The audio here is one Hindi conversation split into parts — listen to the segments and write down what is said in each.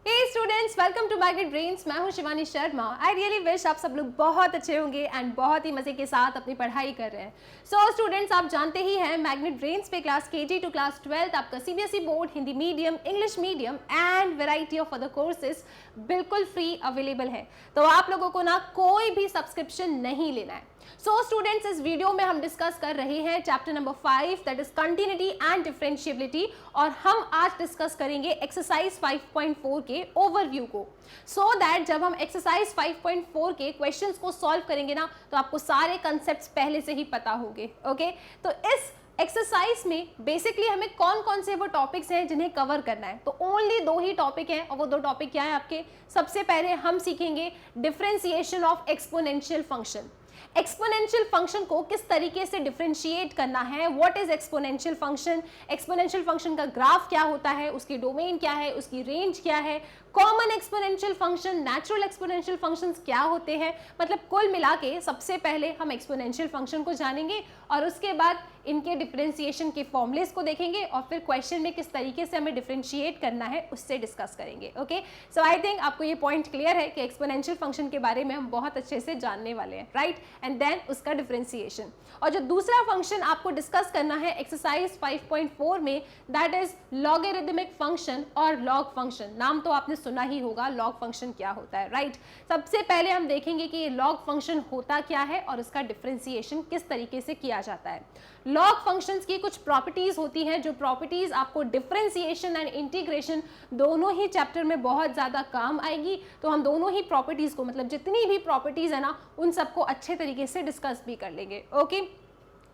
Hey students, welcome to Magnet Brains. मैं हूं Shivani Sharma. I really wish आप सब लोग बहुत अच्छे होंगे एंड बहुत ही मजे के साथ अपनी पढ़ाई कर रहे हैं। सो स्टूडेंट्स, आप जानते ही हैं मैग्नेट ब्रेन्स पे क्लास केजी टू क्लास 12 आपका CBSE board, Hindi medium, English medium and variety of other courses बिल्कुल फ्री अवेलेबल है। तो आप लोगों को ना कोई भी सब्सक्रिप्शन नहीं लेना है। सो स्टूडेंट्स, इस वीडियो में हम डिस्कस कर रहे हैं chapter number 5 that is continuity and differentiability, और हम आज डिस्कस करेंगे एक्सरसाइज 5.4 के ओवरव्यू को। सो दैट जब हम एक्सरसाइज 5.4 के क्वेश्चंस को सॉल्व करेंगे ना, तो आपको सारे कंसेप्ट्स पहले से ही पता होंगे। ओके, तो इस एक्सरसाइज में बेसिकली हमें कौन कौन से वो टॉपिक्स हैं जिन्हें कवर करना है। तो ओनली दो ही टॉपिक हैं, और वो दो टॉपिक क्या है आपके। सबसे पहले हम सीखेंगे differentiation of exponential function. Exponential function को किस तरीके से डिफरेंशिएट करना है, what is exponential function, exponential function का ग्राफ क्या होता है, उसकी डोमेन क्या है, उसकी रेंज क्या है, common exponential function, natural exponential functions क्या होते हैं। मतलब कुल मिला के सबसे पहले हम एक्सपोनेंशियल फंक्शन को जानेंगे और उसके बाद इनके डिफरेंशिएशन के फॉर्मूलेस को देखेंगे और फिर क्वेश्चन में किस तरीके से हमें डिफरेंशिएट करना है उससे डिस्कस करेंगे। ओके, सो आई थिंक आपको ये पॉइंट क्लियर है कि एक्सपोनेंशियल फंक्शन के बारे में हम बहुत अच्छे से जानने वाले हैं, राइट, एंड देन उसका डिफरेंशिएशन। और जो दूसरा फंक्शन आपको डिस्कस करना है एक्सरसाइज 5.4 में, दैट इज लॉगरिथमिक फंक्शन और लॉग फंक्शन। नाम तो आपने सुना ही होगा, लॉग फंक्शन क्या होता है, राइट। सबसे पहले हम देखेंगे कि ये लॉग फंक्शन होता क्या है और उसका डिफरेंशिएशन किस तरीके से किया जाता है। लॉग फंक्शंस की कुछ प्रॉपर्टीज होती हैं, जो प्रॉपर्टीज आपको डिफरेंशिएशन एंड इंटीग्रेशन दोनों ही चैप्टर में बहुत ज्यादा काम आएगी। तो हम दोनों ही प्रॉपर्टीज को, मतलब जितनी भी प्रॉपर्टीज है ना, उन सबको अच्छे तरीके से डिस्कस भी कर लेंगे। ओके,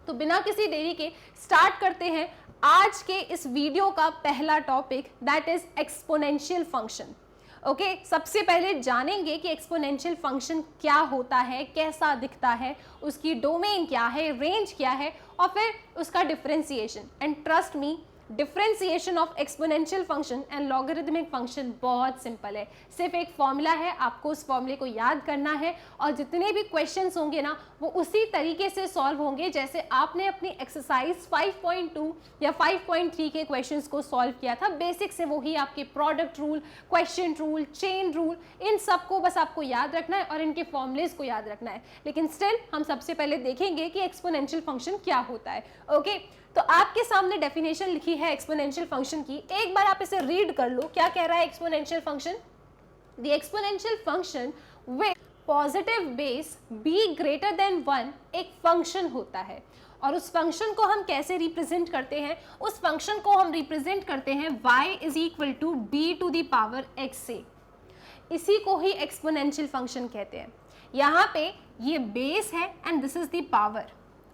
तो बिना किसी देरी के स्टार्ट करते हैं आज के इस वीडियो का पहला topic, that is exponential function. Okay, सबसे पहले जानेंगे कि एक्सपोनेंशियल फंक्शन क्या होता है, कैसा दिखता है, उसकी डोमेन क्या है, रेंज क्या है, और फिर उसका differentiation. And trust me, differentiation of exponential function and logarithmic function बहुत सिंपल है। सिर्फ एक फॉर्मूला है, आपको उस फॉर्मूले को याद करना है और जितने भी क्वेश्चंस होंगे ना, वो उसी तरीके से सॉल्व होंगे जैसे आपने अपनी एक्सरसाइज 5.2 या 5.3 के क्वेश्चंस को सॉल्व किया था। बेसिक से वही आपके product rule, question rule, chain rule, इन सबको बस आपको याद रखना है और इनके फॉर्मूलेज को याद रखना है। लेकिन स्टिल हम सबसे पहले देखेंगे कि एक्सपोनेंशियल फंक्शन क्या होता है। ओके, तो आपके सामने डेफिनेशन लिखी है एक्सपोनेंशियल फंक्शन की, एक बार आप इसे रीड कर लो। क्या कह रहा है exponential function? The exponential function with positive base be greater than 1 एक फंक्शन होता है, और उस फंक्शन को हम कैसे रिप्रेजेंट करते हैं? उस फंक्शन को हम रिप्रेजेंट करते हैं y is equal to B to the power x से। इसी को ही एक्सपोनेंशियल फंक्शन कहते हैं। यहाँ पे ये बेस है and this is the power,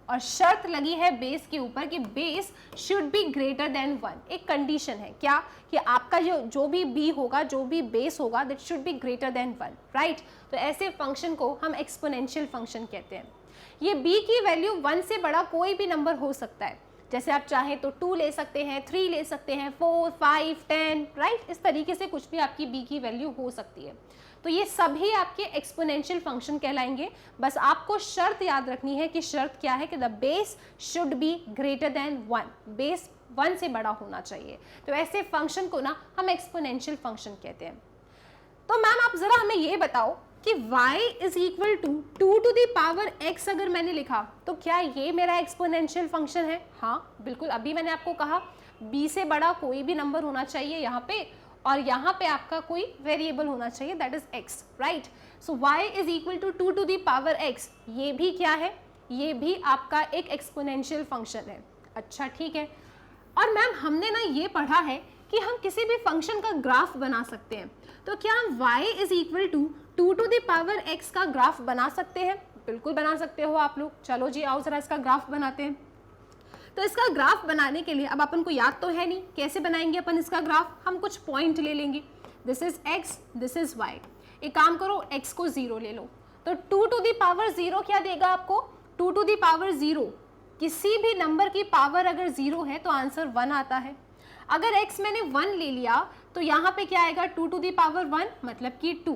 और शर्त लगी है बेस के ऊपर कि base should be greater than 1। एक कंडीशन है क्या, कि आपका जो भी b होगा, जो भी बेस होगा, that should be greater than 1, right. तो ऐसे फंक्शन को हम एक्सपोनेंशियल फंक्शन कहते हैं। ये b की वैल्यू 1 से बड़ा कोई भी नंबर हो सकता है। जैसे आप चाहें तो 2 ले सकते हैं, 3 ले सकते हैं, 4, 5, 10, राइट। इस तरीके से कुछ भी आपकी b की वैल्यू हो सकती है। तो ये सभी आपके एक्सपोनेंशियल फंक्शन कहलाएंगे। बस आपको शर्त याद रखनी है कि शर्त क्या है, कि the base should be greater than 1, base 1 से बड़ा होना चाहिए। तो ऐसे फंक्शन को ना हम एक्सपोनेंशियल फंक्शन कहते हैं। तो मैम आप जरा हमें ये बताओ कि y is equal to 2 to the power x अगर मैंने लिखा, तो क्या ये मेरा एक्सपोनेंशियल फंक्शन है? हाँ बिल्कुल, अभी मैंने आपको कहा b से बड़ा कोई भी नंबर होना चाहिए यहाँ पे, और यहाँ पे आपका कोई वेरिएबल होना चाहिए, that is x, right. So y is equal to 2 to the power x, ये भी क्या है? ये भी आपका एक एक्सपोनेंशियल फंक्शन है। अच्छा ठीक है। और मैम हमने ना ये पढ़ा है कि हम किसी भी फंक्शन का ग्राफ बना सकते हैं। तो क्या हम y is equal to 2 to the power x का ग्राफ बना सकते हैं? बिल्कुल बना सकते हो आप लोग। चलो जी आओ जरा इसका ग्राफ बनाते हैं। तो इसका ग्राफ बनाने के लिए अब अपन को याद तो है नहीं, कैसे बनाएंगे अपन इसका ग्राफ? हम कुछ पॉइंट ले लेंगे, this is x, this is y। एक काम करो, x को 0 ले लो, तो 2 टू द पावर 0 क्या देगा आपको? 2 टू द पावर 0, किसी भी नंबर की पावर अगर 0 है तो आंसर 1 आता है। अगर x मैंने 1 ले लिया तो यहाँ पे क्या आएगा? 2 टू द पावर 1 मतलब कि 2।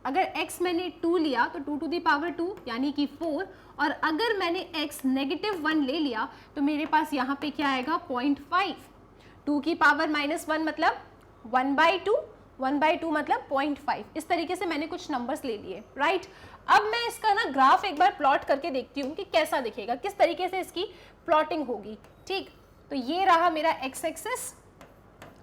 अगर x मैंने 2 लिया तो 2 टू द पावर 2 यानी कि 4, और अगर मैंने x नेगेटिव 1 ले लिया तो मेरे पास यहाँ पे क्या आएगा? 0.5। 2 की पावर -1 मतलब 1/2, 1/2 मतलब 0.5, इस तरीके से मैंने कुछ नंबर्स ले लिए, राइट। अब मैं इसका ना ग्राफ एक बार प्लॉट करके देखती हूँ कि कैसा दिखेगा, किस तरीके से इसकी प्लॉटिंग होगी, ठीक। तो ये रहा मेरा x axis,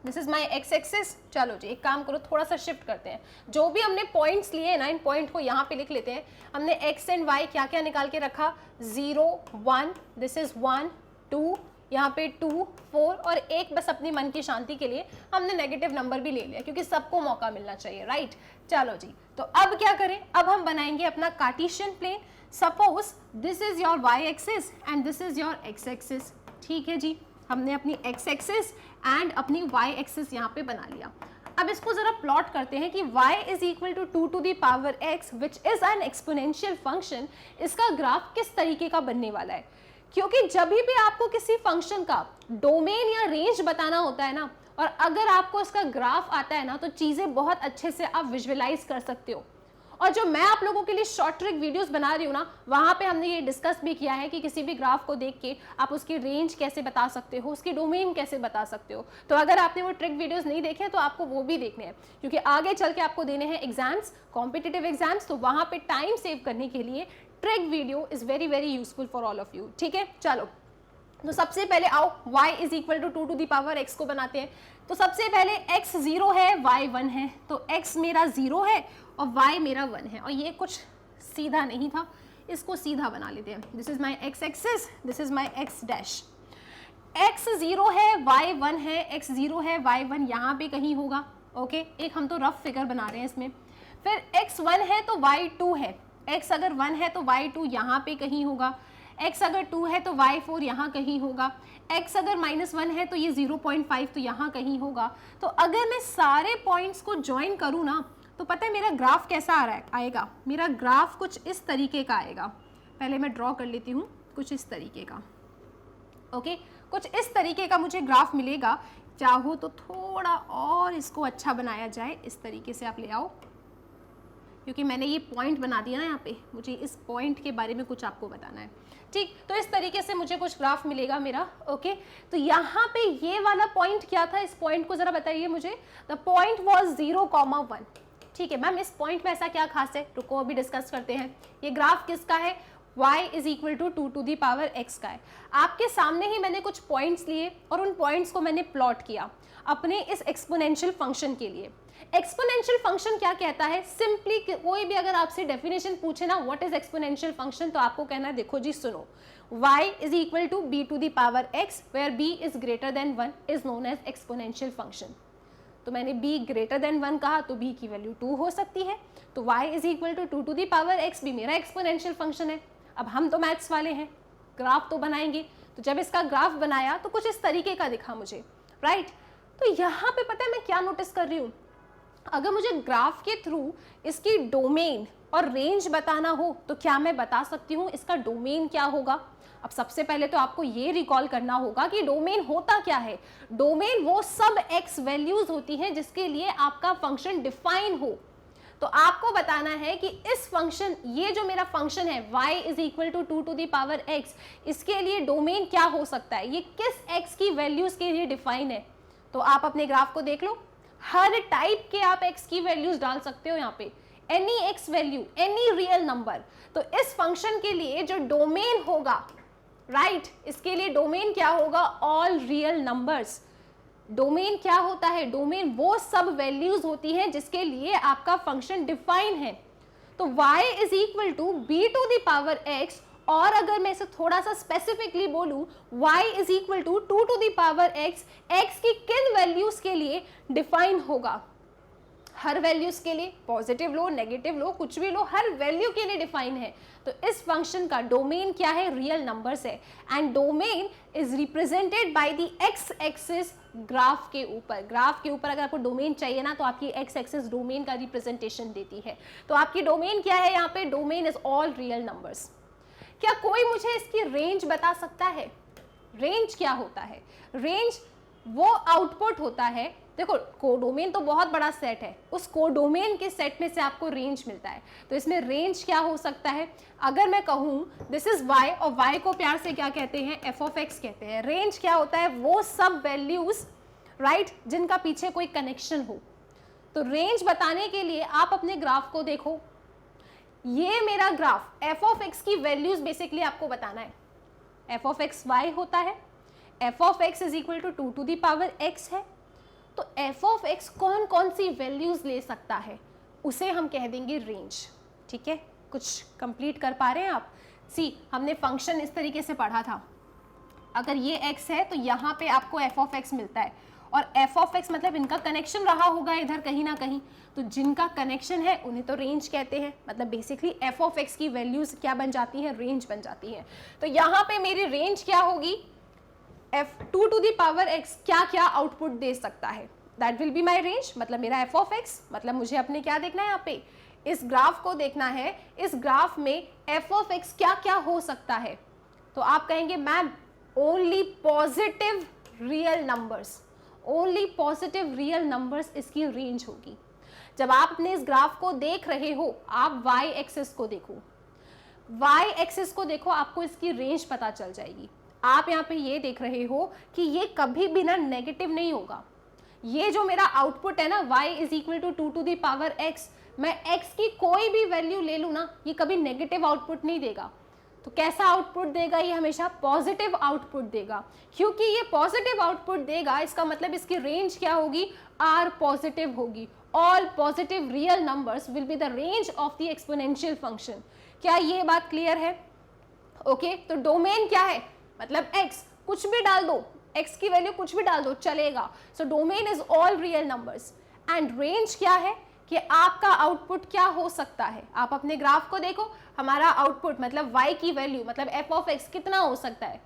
this is my x axis. चलो जी एक काम करो, थोड़ा सा शिफ्ट करते हैं, जो भी हमने पॉइंट्स लिए ना इन पॉइंट को यहाँ पे लिख लेते हैं। हमने एक्स एंड वाई क्या क्या निकाल के रखा, 0 1, दिस इज 1 2, यहाँ पे 2 4 और एक बस अपनी मन की शांति के लिए हमने नेगेटिव नंबर भी ले लिया क्योंकि सबको मौका मिलना चाहिए, राइट। चलो जी, तो अब क्या करें, अब हम बनाएंगे अपना Cartesian plane. Suppose this is your Y axis and this is your X axis, ठीक है जी। हमने अपनी एक्स एक्सिस एंड अपनी वाई एक्सिस यहाँ पे बना लिया। अब इसको जरा प्लॉट करते हैं कि y is equal to 2 to the power x which is an exponential function, इसका ग्राफ किस तरीके का बनने वाला है। क्योंकि जब भी आपको किसी फंक्शन का डोमेन या रेंज बताना होता है ना, और अगर आपको इसका ग्राफ आता है ना, तो चीज़ें बहुत अच्छे से आप विजुअलाइज कर सकते हो। और जो मैं आप लोगों के लिए शॉर्ट ट्रिक वीडियोस बना रही हूँ ना, वहाँ पे हमने ये डिस्कस भी किया है कि किसी भी ग्राफ को देख के आप उसकी रेंज कैसे बता सकते हो, उसकी डोमेन कैसे बता सकते हो। तो अगर आपने वो ट्रिक वीडियोस नहीं देखे तो आपको वो भी देखने हैं, क्योंकि आगे चल के आपको देने हैं एग्जाम्स, कॉम्पिटिटिव एग्जाम्स, तो वहाँ पे टाइम सेव करने के लिए trick video is very very useful for all of you, ठीक है। चलो तो सबसे पहले आओ y is equal to 2 to the power x को बनाते हैं। तो सबसे पहले x 0 है, y 1 है, तो x मेरा 0 है और y मेरा 1 है। और ये कुछ सीधा नहीं था, इसको सीधा बना लेते हैं। This is my x axis, this is my x dash. x 0 है, y 1 है, x 0 है, y 1 यहाँ पे कहीं होगा, ओके। एक हम तो रफ फिगर बना रहे हैं इसमें। फिर x 1 है तो y 2 है, x अगर 1 है तो y 2 यहाँ पे कहीं होगा, x अगर 2 है तो y 4 यहाँ कहीं होगा, x अगर -1 है तो ये 0.5 तो यहाँ कहीं होगा। तो अगर मैं सारे पॉइंट्स को ज्वाइन करूँ ना, तो पता है मेरा ग्राफ कैसा आ रहा है, आएगा मेरा ग्राफ कुछ इस तरीके का आएगा। पहले मैं ड्रॉ कर लेती हूँ, कुछ इस तरीके का, ओके। कुछ इस तरीके का मुझे ग्राफ मिलेगा। चाहो तो थोड़ा और इसको अच्छा बनाया जाए, इस तरीके से आप ले आओ, क्योंकि मैंने ये पॉइंट बना दिया ना यहाँ पे, मुझे इस पॉइंट के बारे में कुछ आपको बताना है, ठीक। तो इस तरीके से मुझे कुछ ग्राफ मिलेगा मेरा, ओके। तो यहाँ पे ये वाला पॉइंट क्या था, इस पॉइंट को जरा बताइए मुझे। द पॉइंट वाज 0,1, ठीक है मैम। इस पॉइंट में ऐसा क्या खास है, रुको अभी डिस्कस करते हैं। ये ग्राफ किसका है, y is equal to 2 to the power x का है। आपके सामने ही मैंने कुछ पॉइंट्स लिए और उन पॉइंट्स को मैंने प्लॉट किया अपने इस एक्सपोनेंशियल फंक्शन के लिए। एक्सपोनेंशियल फंक्शन क्या कहता है, सिंपली कोई भी अगर आपसे डेफिनेशन पूछे ना व्हाट इज एक्सपोनेंशियल फंक्शन, तो आपको कहना है देखो जी सुनो, y is equal to b to the power x where b is greater than 1 is known as exponential function. तो मैंने b ग्रेटर देन 1 कहा तो b की वैल्यू 2 हो सकती है, तो y is equal to 2 to the power x भी मेरा एक्सपोनेंशियल फंक्शन है। अब हम तो मैथ्स वाले हैं, ग्राफ तो बनाएंगे। तो जब इसका ग्राफ बनाया तो कुछ इस तरीके का दिखा मुझे, राइट। तो यहाँ पे पता है मैं क्या नोटिस कर रही हूँ, अगर मुझे ग्राफ के थ्रू इसकी डोमेन और रेंज बताना हो तो क्या मैं बता सकती हूँ इसका डोमेन क्या होगा। अब सबसे पहले तो आपको ये रिकॉल करना होगा कि डोमेन होता क्या है। डोमेन वो सब x वैल्यूज होती हैं जिसके लिए आपका फंक्शन डिफाइन हो। तो आपको बताना है कि इस फंक्शन, ये जो मेरा फंक्शन है y is equal to 2 to the power x, इसके लिए डोमेन क्या हो सकता है, ये किस x की वैल्यूज के लिए डिफाइन है। तो आप अपने ग्राफ को देख लो, हर टाइप के आप x की वैल्यूज डाल सकते हो यहाँ पे, any x value, any real number. तो इस फंक्शन के लिए जो डोमेन होगा, राइट, इसके लिए डोमेन क्या होगा, ऑल रियल नंबर्स। डोमेन क्या होता है, डोमेन वो सब वैल्यूज होती हैं जिसके लिए आपका फंक्शन डिफाइन है। तो y is equal to b to the power x, और अगर मैं इसे थोड़ा सा स्पेसिफिकली बोलूं, y is equal to 2 to the power x, x की किन वैल्यूज के लिए डिफाइन होगा, हर वैल्यूज के लिए, पॉजिटिव लो नेगेटिव लो कुछ भी लो, हर वैल्यू के लिए डिफाइन है। तो इस फंक्शन का डोमेन क्या है, रियल नंबर्स है, and domain is represented by the x axis graph के ऊपर। ग्राफ के ऊपर अगर आपको डोमेन चाहिए ना, तो आपकी एक्स एक्सिस डोमेन का रिप्रेजेंटेशन देती है। तो आपकी डोमेन क्या है, यहाँ पे domain is all real numbers. क्या कोई मुझे इसकी रेंज बता सकता है, रेंज क्या होता है। रेंज वो आउटपुट होता है, देखो कोडोमेन तो बहुत बड़ा सेट है, उस कोडोमेन के सेट में से आपको रेंज मिलता है। तो इसमें रेंज क्या हो सकता है, अगर मैं कहूँ दिस इज y, और y को प्यार से क्या कहते हैं, f ऑफ x कहते हैं। रेंज क्या होता है, वो सब वैल्यूज, राइट, जिनका पीछे कोई कनेक्शन हो। तो रेंज बताने के लिए आप अपने ग्राफ को देखो, ये मेरा ग्राफ एफ ऑफ एक्स की वैल्यूज बेसिकली आपको बताना है। एफ ऑफ एक्स वाई होता है, F of X is equal to 2 to the power X है, तो एफ ऑफ एक्स कौन कौन सी वैल्यूज ले सकता है उसे हम कह देंगे रेंज। ठीक है, कुछ कंप्लीट कर पा रहे हैं आप? सी, हमने फंक्शन इस तरीके से पढ़ा था, अगर ये x है तो यहाँ पे आपको एफ ऑफ एक्स मिलता है, और एफ ऑफ एक्स मतलब इनका कनेक्शन रहा होगा इधर कहीं ना कहीं, तो जिनका कनेक्शन है उन्हें तो रेंज कहते हैं। मतलब बेसिकली एफ ऑफ एक्स की वैल्यूज क्या बन जाती है, रेंज बन जाती है। तो यहाँ पे मेरी रेंज क्या होगी, f2 to the power x क्या क्या आउटपुट दे सकता है, that will be my range. मतलब मेरा एफ ऑफ एक्स, मतलब मुझे अपने क्या देखना है यहाँ पे, इस ग्राफ को देखना है, इस ग्राफ में एफ ऑफ एक्स क्या क्या हो सकता है। तो आप कहेंगे ma'am only positive real numbers, only positive real numbers इसकी रेंज होगी। जब आप अपने इस ग्राफ को देख रहे हो, आप y एक्सिस को देखो, y एक्सिस को देखो, आपको इसकी रेंज पता चल जाएगी। आप यहाँ पे ये देख रहे हो कि ये कभी भी ना नेगेटिव नहीं होगा। ये जो मेरा आउटपुट है ना y is equal to 2 to the power x, मैं x की कोई भी वैल्यू ले लूँ ना, ये कभी नेगेटिव आउटपुट नहीं देगा। तो कैसा आउटपुट देगा, ये हमेशा पॉजिटिव आउटपुट देगा। क्योंकि ये पॉजिटिव आउटपुट देगा, इसका मतलब इसकी रेंज क्या होगी, r पॉजिटिव होगी। All positive real numbers will be the range of the exponential function. क्या ये बात क्लियर है? ओके, तो डोमेन क्या है, मतलब x, कुछ भी डाल दो, x की वैल्यू कुछ भी डाल दो चलेगा। So domain is all real numbers. And range क्या है कि आपका आउटपुट क्या हो सकता है। आप अपने ग्राफ को देखो, हमारा आउटपुट मतलब y की वैल्यू मतलब f ऑफ x कितना हो सकता है,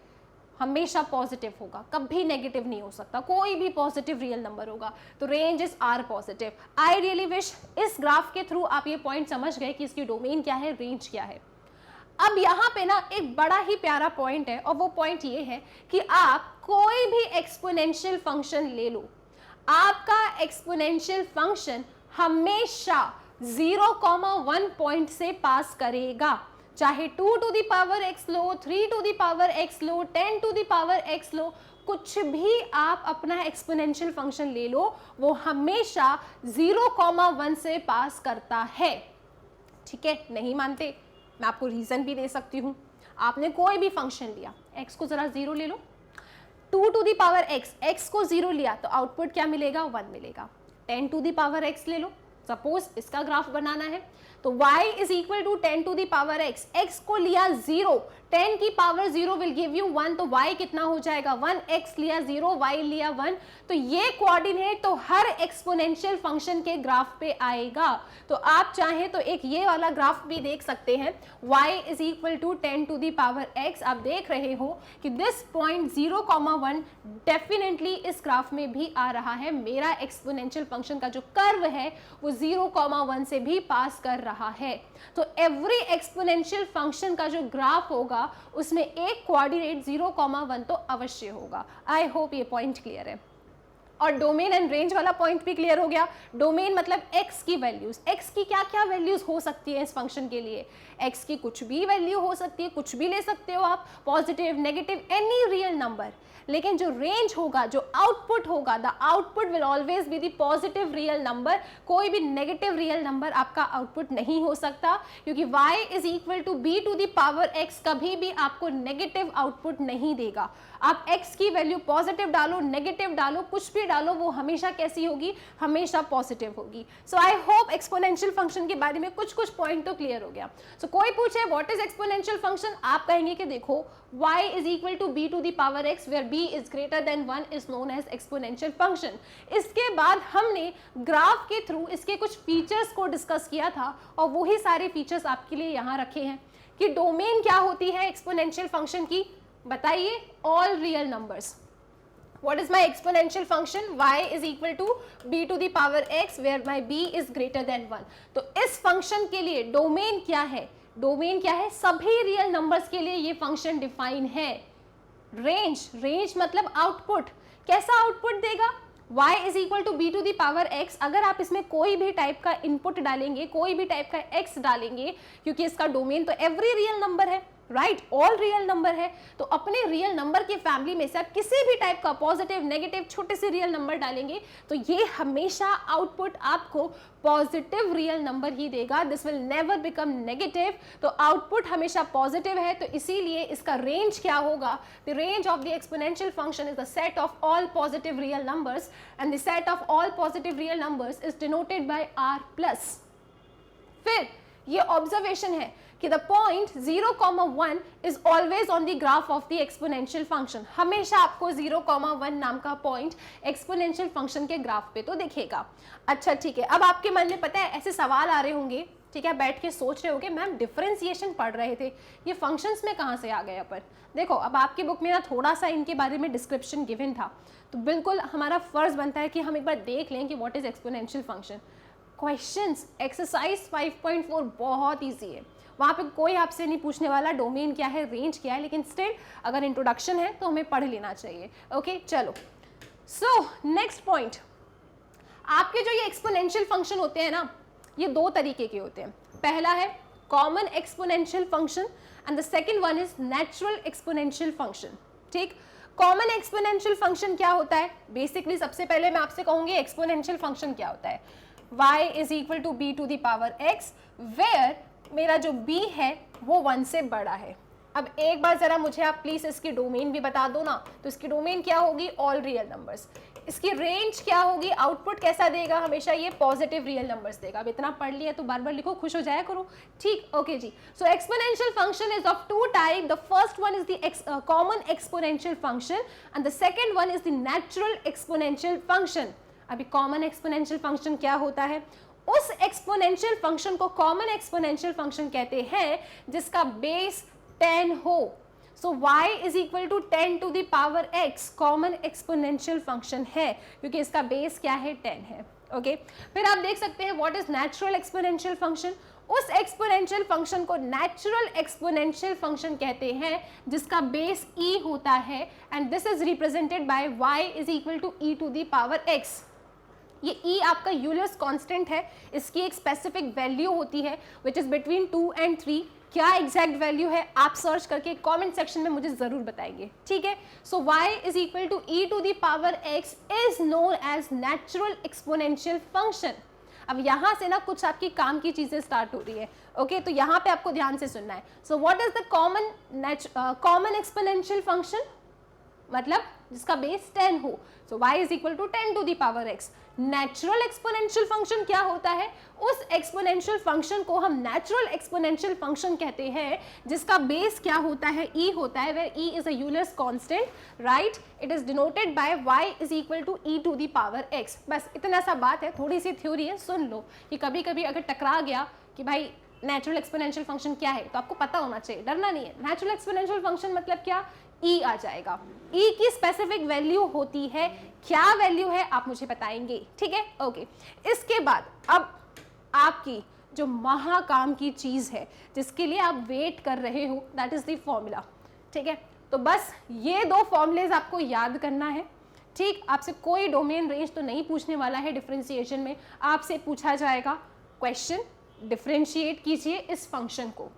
हमेशा पॉजिटिव होगा, कभी नेगेटिव नहीं हो सकता, कोई भी पॉजिटिव रियल नंबर होगा। तो range is r positive. I really wish इस ग्राफ के थ्रू आप ये पॉइंट समझ गए कि इसकी डोमेन क्या है, रेंज क्या है। अब यहाँ पे ना एक बड़ा ही प्यारा पॉइंट है, और वो पॉइंट ये है कि आप कोई भी एक्सपोनेंशियल फंक्शन ले लो, आपका एक्सपोनेंशियल फंक्शन हमेशा 0,1 पॉइंट से पास करेगा। चाहे 2 टू द पावर x लो, 3 टू द पावर x लो, 10 टू द पावर x लो, कुछ भी आप अपना एक्सपोनेंशियल फंक्शन ले लो, वो हमेशा 0,1 से पास करता है। ठीक है, नहीं मानते, मैं आपको रीजन भी दे सकती हूँ। आपने कोई भी फंक्शन लिया, x को जरा 0 ले लो, 2 टू द पावर x को 0 लिया तो आउटपुट क्या मिलेगा, 1 मिलेगा। 10 टू द पावर x ले लो, सपोज इसका ग्राफ बनाना है, तो y is equal to 10 to the power x को लिया 0, 10 की पावर 0 विल गिव यू 1, तो y कितना हो जाएगा 1, x लिया 0, y लिया 1, तो ये कोऑर्डिनेट तो हर एक्सपोनेंशियल फंक्शन के ग्राफ पे आएगा। तो आप चाहें तो एक ये वाला ग्राफ भी देख सकते हैं, y is equal to 10 to the power x। आप देख रहे हो कि दिस पॉइंट 0,1 डेफिनेटली इस ग्राफ में भी आ रहा है। मेरा एक्सपोनेंशियल फंक्शन का जो कर्व है वो 0,1 से भी पास कर रहा है। तो एवरी एक्सपोनेंशियल फंक्शन का जो ग्राफ होगा उसमें एक कोऑर्डिनेट 0,1 तो अवश्य होगा। आई होप ये पॉइंट क्लियर है। और डोमेन एंड रेंज वाला पॉइंट भी क्लियर हो गया। डोमेन मतलब x की वैल्यूज, x की क्या क्या वैल्यूज हो सकती है इस फंक्शन के लिए, x की कुछ भी वैल्यू हो सकती है, कुछ भी ले सकते हो आप, positive, negative, any real number. लेकिन जो रेंज होगा, जो आउटपुट होगा, the output will always be the positive real number. कोई भी नेगेटिव रियल नंबर आपका आउटपुट नहीं हो सकता, क्योंकि y is equal to b to the power x कभी भी आपको नेगेटिव आउटपुट नहीं देगा। आप x की वैल्यू पॉजिटिव डालो, नेगेटिव डालो, कुछ भी डालो, वो हमेशा कैसी होगी, हमेशा पॉजिटिव होगी। सो आई होप एक्सपोनेंशियल फंक्शन के बारे में कुछ कुछ पॉइंट तो क्लियर हो गया। सो कोई पूछे व्हाट इज एक्सपोनेंशियल फंक्शन, आप कहेंगे कि देखो y is equal to b to the power x where b is greater than 1 is known as exponential function. इसके बाद हमने ग्राफ के थ्रू इसके कुछ फीचर्स को डिस्कस किया था, और वही सारे फीचर्स आपके लिए यहाँ रखे हैं कि डोमेन क्या होती है एक्सपोनेंशियल फंक्शन की, बताइए, all real numbers. What is my exponential function? y is equal to b to the power x where my b is greater than 1। तो इस फंक्शन के लिए डोमेन क्या है, डोमेन क्या है, सभी रियल नंबर्स के लिए ये फंक्शन डिफाइन है। रेंज, रेंज मतलब आउटपुट, कैसा आउटपुट देगा, y is equal to b to the power x। अगर आप इसमें कोई भी टाइप का इनपुट डालेंगे, कोई भी टाइप का x डालेंगे, क्योंकि इसका डोमेन तो एवरी रियल नंबर है, राइट, ऑल रियल नंबर है, तो अपने रियल नंबर की फैमिली में से आप किसी भी टाइप का पॉजिटिव नेगेटिव छोटे से रियल नंबर डालेंगे तो ये हमेशा आउटपुट आपको पॉजिटिव रियल नंबर ही देगा, this will never become negative. तो आउटपुट हमेशा पॉजिटिव है, तो इसीलिए इसका रेंज क्या होगा, the range of the exponential function is the set of all positive real numbers and the set of all positive real numbers is denoted bye r plus. फिर ये ऑब्जर्वेशन है कि the point 0,1 is always on the graph of the exponential function, हमेशा आपको 0,1 नाम का पॉइंट एक्सपोनेंशियल फंक्शन के ग्राफ पे तो दिखेगा। अच्छा ठीक है, अब आपके मन में पता है ऐसे सवाल आ रहे होंगे, ठीक है, बैठ के सोच रहे होंगे मैम डिफरेंशिएशन पढ़ रहे थे, ये फंक्शंस में कहाँ से आ गए अपन। देखो अब आपकी बुक में ना थोड़ा सा इनके बारे में डिस्क्रिप्शन गिवन था, तो बिल्कुल हमारा फर्ज बनता है कि हम एक बार देख लें कि what is exponential function. Questions exercise 5.4 बहुत ईजी है, वहाँ पे कोई आपसे नहीं पूछने वाला डोमेन क्या है, रेंज क्या है, लेकिन स्टिल अगर इंट्रोडक्शन है तो हमें पढ़ लेना चाहिए। ओके चलो, सो नेक्स्ट पॉइंट, आपके जो ये एक्सपोनेंशियल फंक्शन होते हैं ना, ये दो तरीके के होते हैं। पहला है common exponential function and the second one is natural exponential function. ठीक, कॉमन एक्सपोनेंशियल फंक्शन क्या होता है, बेसिकली सबसे पहले मैं आपसे कहूंगी एक्सपोनेंशियल फंक्शन क्या होता है, y is equal to B to the power x, where मेरा जो b है वो 1 से बड़ा है। अब एक बार जरा मुझे आप प्लीज इसकी डोमेन भी बता दो ना, तो इसकी डोमेन क्या होगी, ऑल रियल नंबर्स। इसकी रेंज क्या होगी, आउटपुट कैसा देगा, हमेशा ये पॉजिटिव रियल नंबर्स देगा। अब इतना पढ़ लिया तो बार बार लिखो, खुश हो जाया करो। ठीक, ओके जी। So exponential function is of two type, the first one is the common exponential function and the second one is the natural exponential function. अभी कॉमन एक्सपोनेंशियल फंक्शन क्या होता है, उस एक्सपोनेंशियल फंक्शन को कॉमन एक्सपोनेंशियल फंक्शन कहते हैं जिसका बेस 10 हो। So y is equal to 10 to the power x common exponential function है क्योंकि इसका बेस क्या है, 10 है। ओके फिर आप देख सकते हैं what is natural exponential function, उस एक्सपोनेंशियल फंक्शन को नेचुरल एक्सपोनेंशियल फंक्शन कहते हैं जिसका बेस e होता है and this is represented by y is equal to e to the power x। ये e आपका यूलर्स कांस्टेंट है, इसकी एक स्पेसिफिक वैल्यू होती है विच इज बिटवीन 2 and 3। क्या एग्जैक्ट वैल्यू है आप सर्च करके कमेंट सेक्शन में मुझे जरूर बताएंगे, ठीक है। So y is equal to e to the power x is known as natural exponential function. अब यहाँ से ना कुछ आपकी काम की चीजें स्टार्ट हो रही है, ओके तो यहाँ पे आपको ध्यान से सुनना है। So what is the common exponential function, मतलब जिसका बेस 10 हो। So y is equal to 10 to the power x। Natural exponential function क्या होता है, उस एक्सपोनेंशियल फंक्शन को हम नेचुरल एक्सपोनेंशियल फंक्शन कहते हैं जिसका बेस क्या होता है, e होता है, where e is a Euler's constant, right. It is denoted by y is equal to e to the power x। बस इतना सा बात है, थोड़ी सी थ्योरी है, सुन लो कि कभी कभी अगर टकरा गया कि भाई नेचुरल एक्सपोनेंशियल फंक्शन क्या है तो आपको पता होना चाहिए, डरना नहीं है। नेचुरल एक्सपोनेंशियल फंक्शन मतलब क्या, e आ जाएगा, e की स्पेसिफिक वैल्यू होती है, क्या वैल्यू है आप मुझे बताएंगे, ठीक है। ओके इसके बाद अब आपकी जो महाकाम की चीज है जिसके लिए आप वेट कर रहे हो, दैट इज द फॉर्मूला, ठीक है। तो बस ये दो फॉर्मूलेज आपको याद करना है, ठीक। आपसे कोई डोमेन रेंज तो नहीं पूछने वाला है डिफरेंशिएशन में, आपसे पूछा जाएगा क्वेश्चन डिफरेंशिएट कीजिए इस फंक्शन को।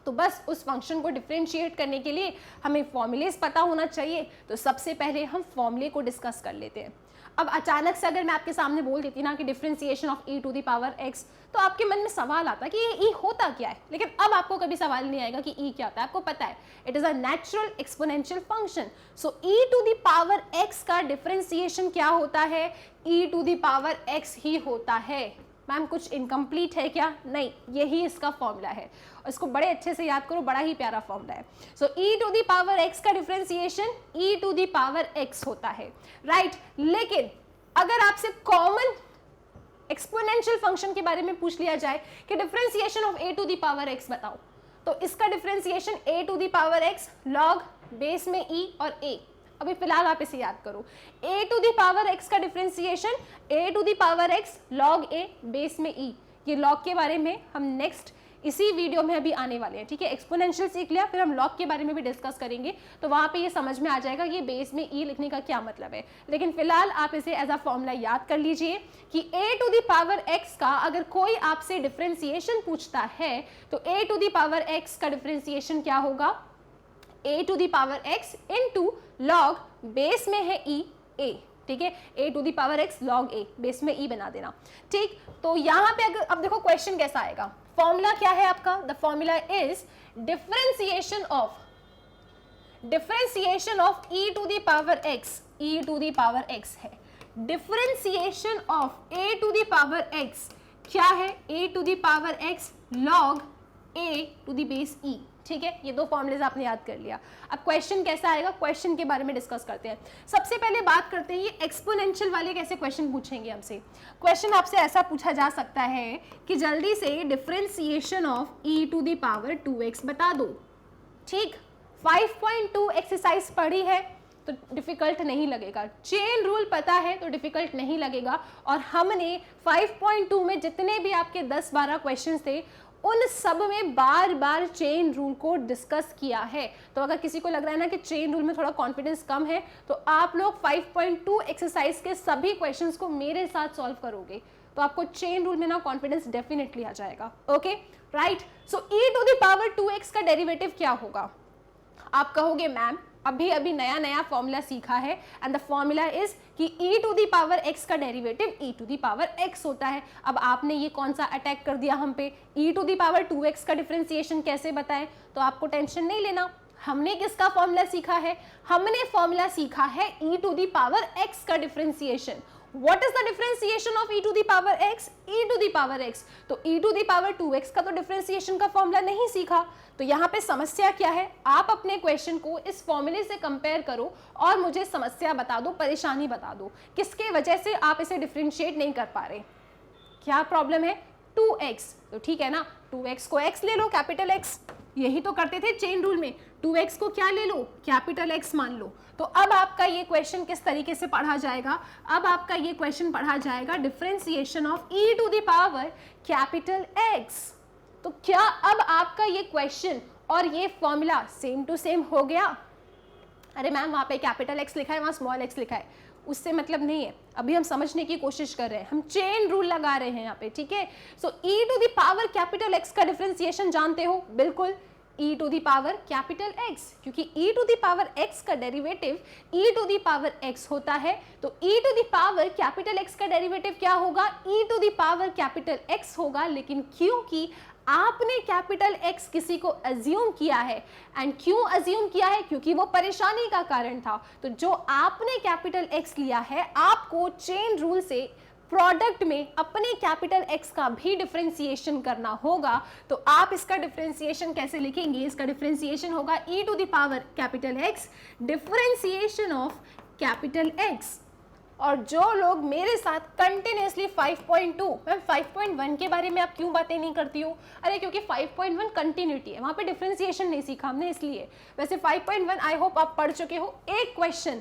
तो बस उस फंक्शन को डिफरेंशिएट करने के लिए हमें फॉर्मूलेस पता होना चाहिए, तो सबसे पहले हम फॉर्मूले को डिस्कस कर लेते हैं। अब अचानक से अगर मैं आपके सामने बोल देती ना कि differentiation of e to the power x, तो आपके मन में सवाल आता कि ये e होता क्या है, लेकिन अब आपको कभी सवाल नहीं आएगा कि e क्या होता है, आपको पता है it is a natural exponential function. So e to the power x का डिफरेंशिएशन क्या होता है, e to the power x ही होता है। मैम कुछ इनकम्प्लीट है क्या, नहीं, यही इसका फॉर्मूला है, इसको बड़े अच्छे से याद करो, बड़ा ही प्यारा फॉर्मूला है। So e to the power x का differentiation e to the power x होता है, राइट। लेकिन अगर आपसे कॉमन एक्सपोनेंशियल फंक्शन के बारे में पूछ लिया जाए कि differentiation of a to the power x बताओ, तो इसका differentiation a to the power x log base में e और a। अभी फिलहाल आप इसे याद करो, a to the power x का differentiation a to the power x log a base में e। ये log के बारे में हम नेक्स्ट इसी वीडियो में अभी आने वाले हैं, ठीक है। एक्सपोनेंशियल सीख लिया, फिर हम लॉग के बारे में भी डिस्कस करेंगे, तो वहाँ पे ये समझ में आ जाएगा ये बेस में ई लिखने का क्या मतलब है। लेकिन फिलहाल आप इसे एज अ फॉर्मूला याद कर लीजिए कि a to the power x का अगर कोई आपसे डिफरेंशिएशन पूछता है तो a to the power x का डिफरेंशिएशन क्या होगा, a to the power x into log base में है e a, ठीक है। a to the power x log a, base में e बना देना, ठीक। तो यहाँ पे अगर अब देखो क्वेश्चन कैसा आएगा, फॉर्मूला क्या है आपका, the formula is differentiation of e to the power x, e to the power x है, differentiation of a to the power x क्या है, a to the power x log a to the base e, ठीक है। ये दो फॉर्मूलेज आपने याद कर लिया। अब क्वेश्चन कैसा आएगा, क्वेश्चन के बारे में डिस्कस करते हैं। सबसे पहले बात करते हैं ये एक्सपोनेंशियल वाले कैसे क्वेश्चन पूछेंगे हमसे। क्वेश्चन आपसे ऐसा पूछा जा सकता है कि जल्दी से differentiation of e to the power 2x बता दो, ठीक। 5.2 एक्सरसाइज पढ़ी है तो डिफिकल्ट नहीं लगेगा, चेन रूल पता है तो डिफिकल्ट नहीं लगेगा। और हमने 5.2 में जितने भी आपके 10-12 क्वेश्चंस थे उन सब में बार बार चेन रूल को डिस्कस किया है। तो अगर किसी को लग रहा है ना कि चेन रूल में थोड़ा कॉन्फिडेंस कम है, तो आप लोग 5.2 एक्सरसाइज के सभी क्वेश्चंस को मेरे साथ सॉल्व करोगे तो आपको चेन रूल में ना कॉन्फिडेंस डेफिनेटली आ जाएगा, okay right. So e to the power 2x का डेरिवेटिव क्या होगा, आप कहोगे मैम अभी अभी नया नया फॉर्मूला सीखा है एंड द फॉर्मूला इज कि e to the power x का derivative e to the power x होता है। अब आपने ये कौन सा अटैक कर दिया हम पे, e to the power 2x का डिफरेंशिएशन कैसे बताएं, तो आपको टेंशन नहीं लेना। हमने किसका फॉर्मूला सीखा है, हमने फॉर्मूला सीखा है e to the power x का differentiation. What is the differentiation of e to the power x? e to the power x, तो e to the power 2x का तो डिफरेंशिएशन का फॉर्मूला नहीं सीखा। तो यहाँ पे समस्या क्या है, आप अपने क्वेश्चन को इस फॉर्मूले से कंपेयर करो और मुझे समस्या बता दो, परेशानी बता दो, किसके वजह से आप इसे डिफरेंशिएट नहीं कर पा रहे, क्या प्रॉब्लम है। 2x, तो ठीक है ना, 2x को x ले लो, कैपिटल x, यही तो करते थे चेन रूल में। 2x को क्या ले लो, कैपिटल x मान लो। तो अब आपका ये क्वेश्चन किस तरीके से पढ़ा जाएगा, अब आपका ये क्वेश्चन पढ़ा जाएगा differentiation of e to the power capital x। तो क्या अब आपका ये क्वेश्चन और ये फॉर्मूला सेम टू सेम हो गया। अरे मैम वहाँ पे कैपिटल x लिखा है, वहाँ स्मॉल x लिखा है, उससे मतलब नहीं है, अभी हम समझने की कोशिश कर रहे हैं, हम चेन रूल लगा रहे हैं यहाँ पे, ठीक है। So e to the power capital x का डिफरेंशिएशन जानते हो, बिल्कुल e to the power capital x, क्योंकि e to the power x का derivative e to the power x होता है। तो e to the power capital x का डेरिवेटिव क्या होगा, e to the power capital x होगा। लेकिन क्योंकि आपने कैपिटल X किसी को अज्यूम किया है, एंड क्यों अज्यूम किया है, क्योंकि वो परेशानी का कारण था, तो जो आपने कैपिटल X लिया है आपको चेन रूल से प्रोडक्ट में अपने कैपिटल X का भी डिफरेंशिएशन करना होगा। तो आप इसका डिफरेंशिएशन कैसे लिखेंगे, इसका डिफरेंशिएशन होगा e to the power capital X differentiation of capital X। और जो लोग मेरे साथ कंटिन्यूसली 5.2, मैम 5.1 के बारे में आप क्यों बातें नहीं करती हो, अरे क्योंकि 5.1 कंटिन्यूटी है, वहाँ पे डिफरेंशिएशन नहीं सीखा हमने इसलिए। वैसे 5.1 आई होप आप पढ़ चुके हो, एक क्वेश्चन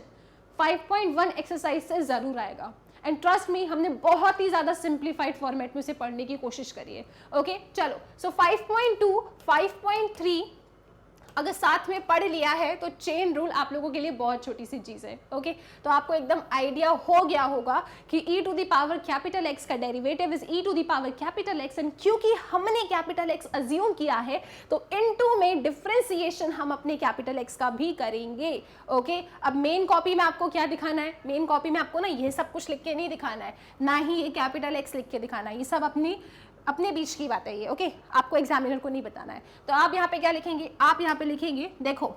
5.1 एक्सरसाइज से ज़रूर आएगा एंड ट्रस्ट मी हमने बहुत ही ज़्यादा सिंप्लीफाइड फॉर्मेट में उसे पढ़ने की कोशिश करी है, ओके चलो। सो 5.2, 5.3 अगर साथ में पढ़ लिया है तो चेन रूल आप लोगों के लिए बहुत छोटी सी चीज़ है, ओके। तो आपको एकदम आइडिया हो गया होगा कि e to the power capital x का derivative is e to the power capital x, and क्योंकि हमने कैपिटल x अज्यूम किया है तो इनटू में डिफरेंशिएशन हम अपने कैपिटल x का भी करेंगे, ओके। अब मेन कॉपी में आपको क्या दिखाना है, मेन कॉपी में आपको ना ये सब कुछ लिख के नहीं दिखाना है, ना ही ये कैपिटल x लिख के दिखाना है, ये सब अपने बीच की बात है ये, ओके। आपको एग्जामिनर को नहीं बताना है। तो आप यहाँ पे क्या लिखेंगे, आप यहाँ पे लिखेंगे, देखो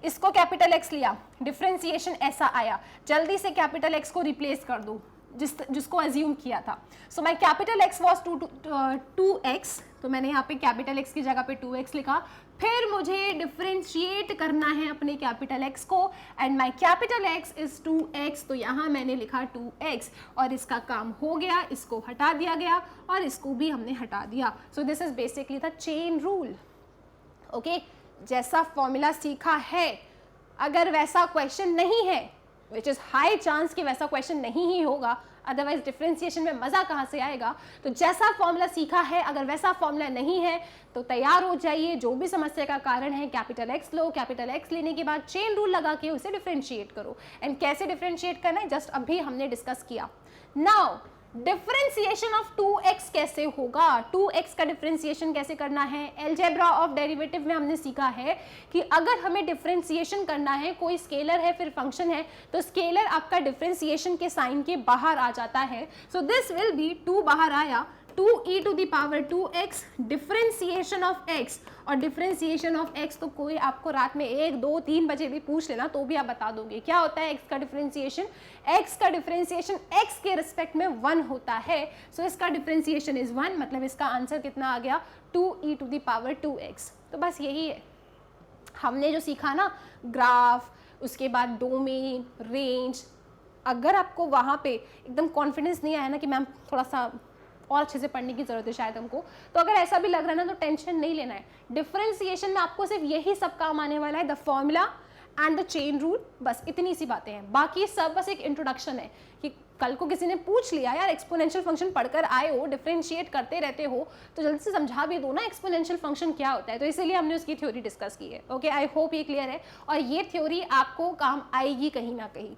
इसको कैपिटल X लिया, डिफरेंशिएशन ऐसा आया, जल्दी से कैपिटल X को रिप्लेस कर दो जिसको अज्यूम किया था। So my capital X was 2x, तो मैंने यहाँ पे कैपिटल X की जगह पे 2x लिखा। फिर मुझे डिफरेंशिएट करना है अपने कैपिटल X को, and my capital X is 2x, तो यहाँ मैंने लिखा 2x और इसका काम हो गया, इसको हटा दिया गया और इसको भी हमने हटा दिया। सो this is basically the chain rule, okay. जैसा फॉर्मूला सीखा है, अगर वैसा क्वेश्चन नहीं है, विच इज़ हाई चांस कि वैसा क्वेश्चन नहीं ही होगा, अदरवाइज डिफरेंशिएशन में मज़ा कहाँ से आएगा। तो जैसा फॉर्मूला सीखा है, अगर वैसा फॉर्मूला नहीं है तो तैयार हो जाइए, जो भी समस्या का कारण है कैपिटल एक्स लो, कैपिटल एक्स लेने के बाद चेन रूल लगा के उसे डिफरेंशिएट करो। एंड कैसे डिफरेंशिएट करना है जस्ट अभी हमने डिस्कस किया। नाउ डिफरेंशिएशन ऑफ 2x कैसे होगा, 2x का डिफरेंशिएशन कैसे करना है। अलजेब्रा ऑफ डेरिवेटिव में हमने सीखा है कि अगर हमें डिफरेंशिएशन करना है, कोई स्केलर है फिर फंक्शन है, तो स्केलर आपका डिफरेंशिएशन के साइन के बाहर आ जाता है। सो दिस विल बी 2 बाहर आया, 2e to the power 2x differentiation of x। और डिफरेंशिएशन ऑफ x तो कोई आपको रात में 1, 2, 3 बजे भी पूछ लेना तो भी आप बता दोगे क्या होता है x का डिफरेंशिएशन। x का डिफरेंशिएशन x के रिस्पेक्ट में 1 होता है। सो इसका डिफरेंशिएशन इज 1, मतलब इसका आंसर कितना आ गया 2e to the power 2x। तो बस यही है हमने जो सीखा ना, ग्राफ, उसके बाद डोमेन, रेंज। अगर आपको वहाँ पे एकदम कॉन्फिडेंस नहीं आया ना कि मैम थोड़ा सा और अच्छे से पढ़ने की जरूरत है शायद हमको, तो अगर ऐसा भी लग रहा है ना तो टेंशन नहीं लेना है। डिफरेंशिएशन में आपको सिर्फ यही सब काम आने वाला है, the formula and the chain rule, बस इतनी सी बातें हैं। बाकी सब बस एक इंट्रोडक्शन है कि कल को किसी ने पूछ लिया यार एक्सपोनेंशियल फंक्शन पढ़कर आए हो, डिफरेंशिएट करते रहते हो, तो जल्दी से समझा भी दो ना एक्सपोनेंशियल फंक्शन क्या होता है। तो इसीलिए हमने उसकी थ्योरी डिस्कस की है। ओके, आई होप ये क्लियर है और ये थ्योरी आपको काम आएगी कहीं ना कहीं।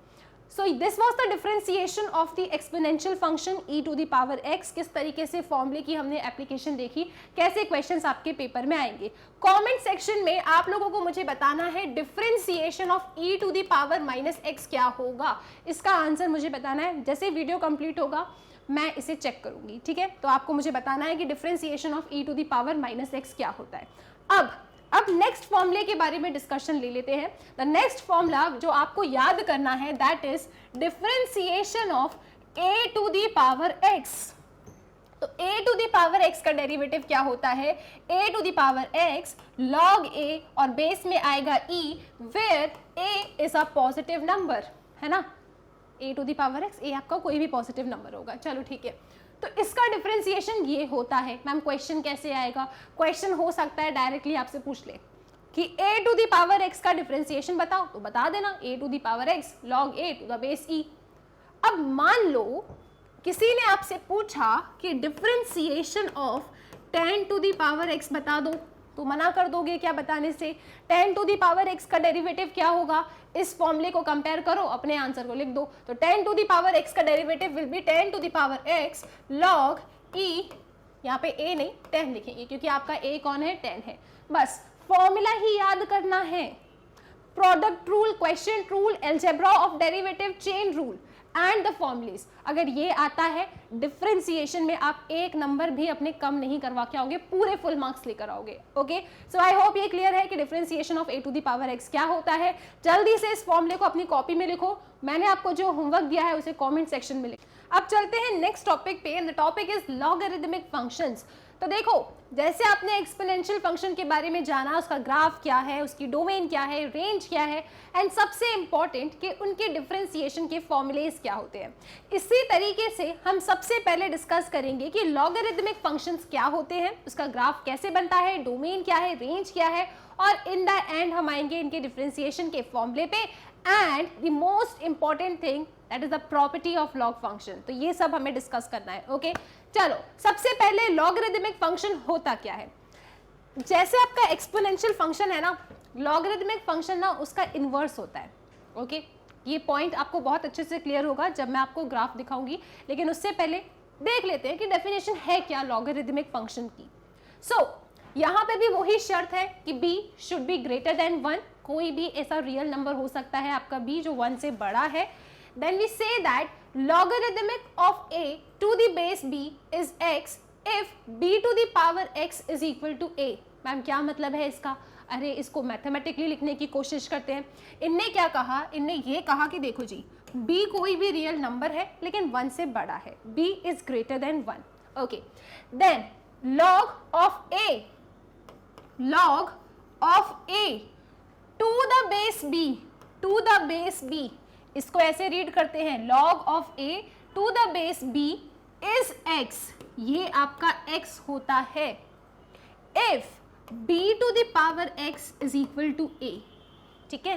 So this was the differentiation of the exponential function e to the power x। किस तरीके से फॉर्मूले की हमने एप्लीकेशन देखी, कैसे क्वेश्चंस आपके पेपर में आएंगे। कमेंट सेक्शन में आप लोगों को मुझे बताना है differentiation of e to the power minus x क्या होगा, इसका आंसर मुझे बताना है। जैसे वीडियो कंप्लीट होगा मैं इसे चेक करूंगी, ठीक है। तो आपको मुझे बताना है कि differentiation of e to the power minus x क्या होता है। अब नेक्स्ट फॉर्मूले के बारे में डिस्कशन ले लेते हैं। द नेक्स्ट फॉर्मूला जो आपको याद करना है that is differentiation of a to the power x। तो a to the power x का डेरिवेटिव क्या होता है, a to the power x log a और बेस में आएगा e where a is a positive number, है ना। a to the power x, a आपका कोई भी पॉजिटिव नंबर होगा, चलो ठीक है। तो इसका डिफरेंशिएशन ये होता है। मैम क्वेश्चन कैसे आएगा, क्वेश्चन हो सकता है डायरेक्टली आपसे पूछ ले कि a to the power x का डिफरेंशिएशन बताओ, तो बता देना a to the power x log a to the base e। अब मान लो किसी ने आपसे पूछा कि differentiation of 10 to the power x बता दो, तो मना कर दोगे क्या बताने से। 10 टू द पावर x का डेरिवेटिव क्या होगा, इस फॉर्मूले को कंपेयर करो, अपने आंसर को लिख दो। तो 10 टू द पावर x का derivative will be 10 to the power x log e, यहाँ पे a नहीं 10 लिखेंगे क्योंकि आपका a कौन है, 10 है। बस फॉर्मूला ही याद करना है, product rule, question rule, algebra of derivative, chain rule and the formulas. अगर ये आता है डिफरेंशिएशन में आप एक नंबर भी अपने कम नहीं करवा के आओगे, पूरे फुल मार्क्स लेकर आओगे। ओके, सो आई होप ये क्लियर है कि differentiation of a to the power x क्या होता है। जल्दी से इस फॉर्मूले को अपनी कॉपी में लिखो, मैंने आपको जो होमवर्क दिया है उसे कमेंट सेक्शन में लिखो। अब चलते हैं नेक्स्ट टॉपिक पे, and the topic is logarithmic functions. तो देखो जैसे आपने एक्सपोनेंशियल फंक्शन के बारे में जाना, उसका ग्राफ क्या है, उसकी डोमेन क्या है, रेंज क्या है, एंड सबसे इंपॉर्टेंट कि उनके डिफरेंशिएशन के फॉर्मूलेज क्या होते हैं। इसी तरीके से हम सबसे पहले डिस्कस करेंगे कि लॉगरिथमिक फंक्शंस क्या होते हैं, उसका ग्राफ कैसे बनता है, डोमेन क्या है, रेंज क्या है, और इन द एंड हम आएंगे इनके डिफरेंशिएशन के फॉर्मूले पे and the most important thing that is the property of log function. तो ये सब हमें डिस्कस करना है। ओके, चलो सबसे पहले लॉगरिथमिक फंक्शन होता क्या है। जैसे आपका एक्सपोनेंशियल फंक्शन है ना, लॉगरिथमिक फंक्शन ना उसका इनवर्स होता है। ओके, ये पॉइंट आपको बहुत अच्छे से क्लियर होगा जब मैं आपको ग्राफ दिखाऊंगी, लेकिन उससे पहले देख लेते हैं कि डेफिनेशन है क्या लॉगरिथमिक फंक्शन की। यहाँ पे भी वही शर्त है कि b should be greater than 1। कोई भी ऐसा रियल नंबर हो सकता है आपका b जो 1 से बड़ा है। Then we say that logarithmic of a to the base b is x if b to the power x is equal to a। Ma'am क्या मतलब है इसका, अरे इसको मैथमेटिकली लिखने की कोशिश करते हैं। इनने क्या कहा, इनने ये कहा कि देखो जी b कोई भी रियल नंबर है लेकिन 1 से बड़ा है, b is greater than 1। Okay, then log of a to the base b, to the base b, इसको ऐसे रीड करते हैं log of a to the base b is x, ये आपका x होता है if b to the power x is equal to a। ठीक है,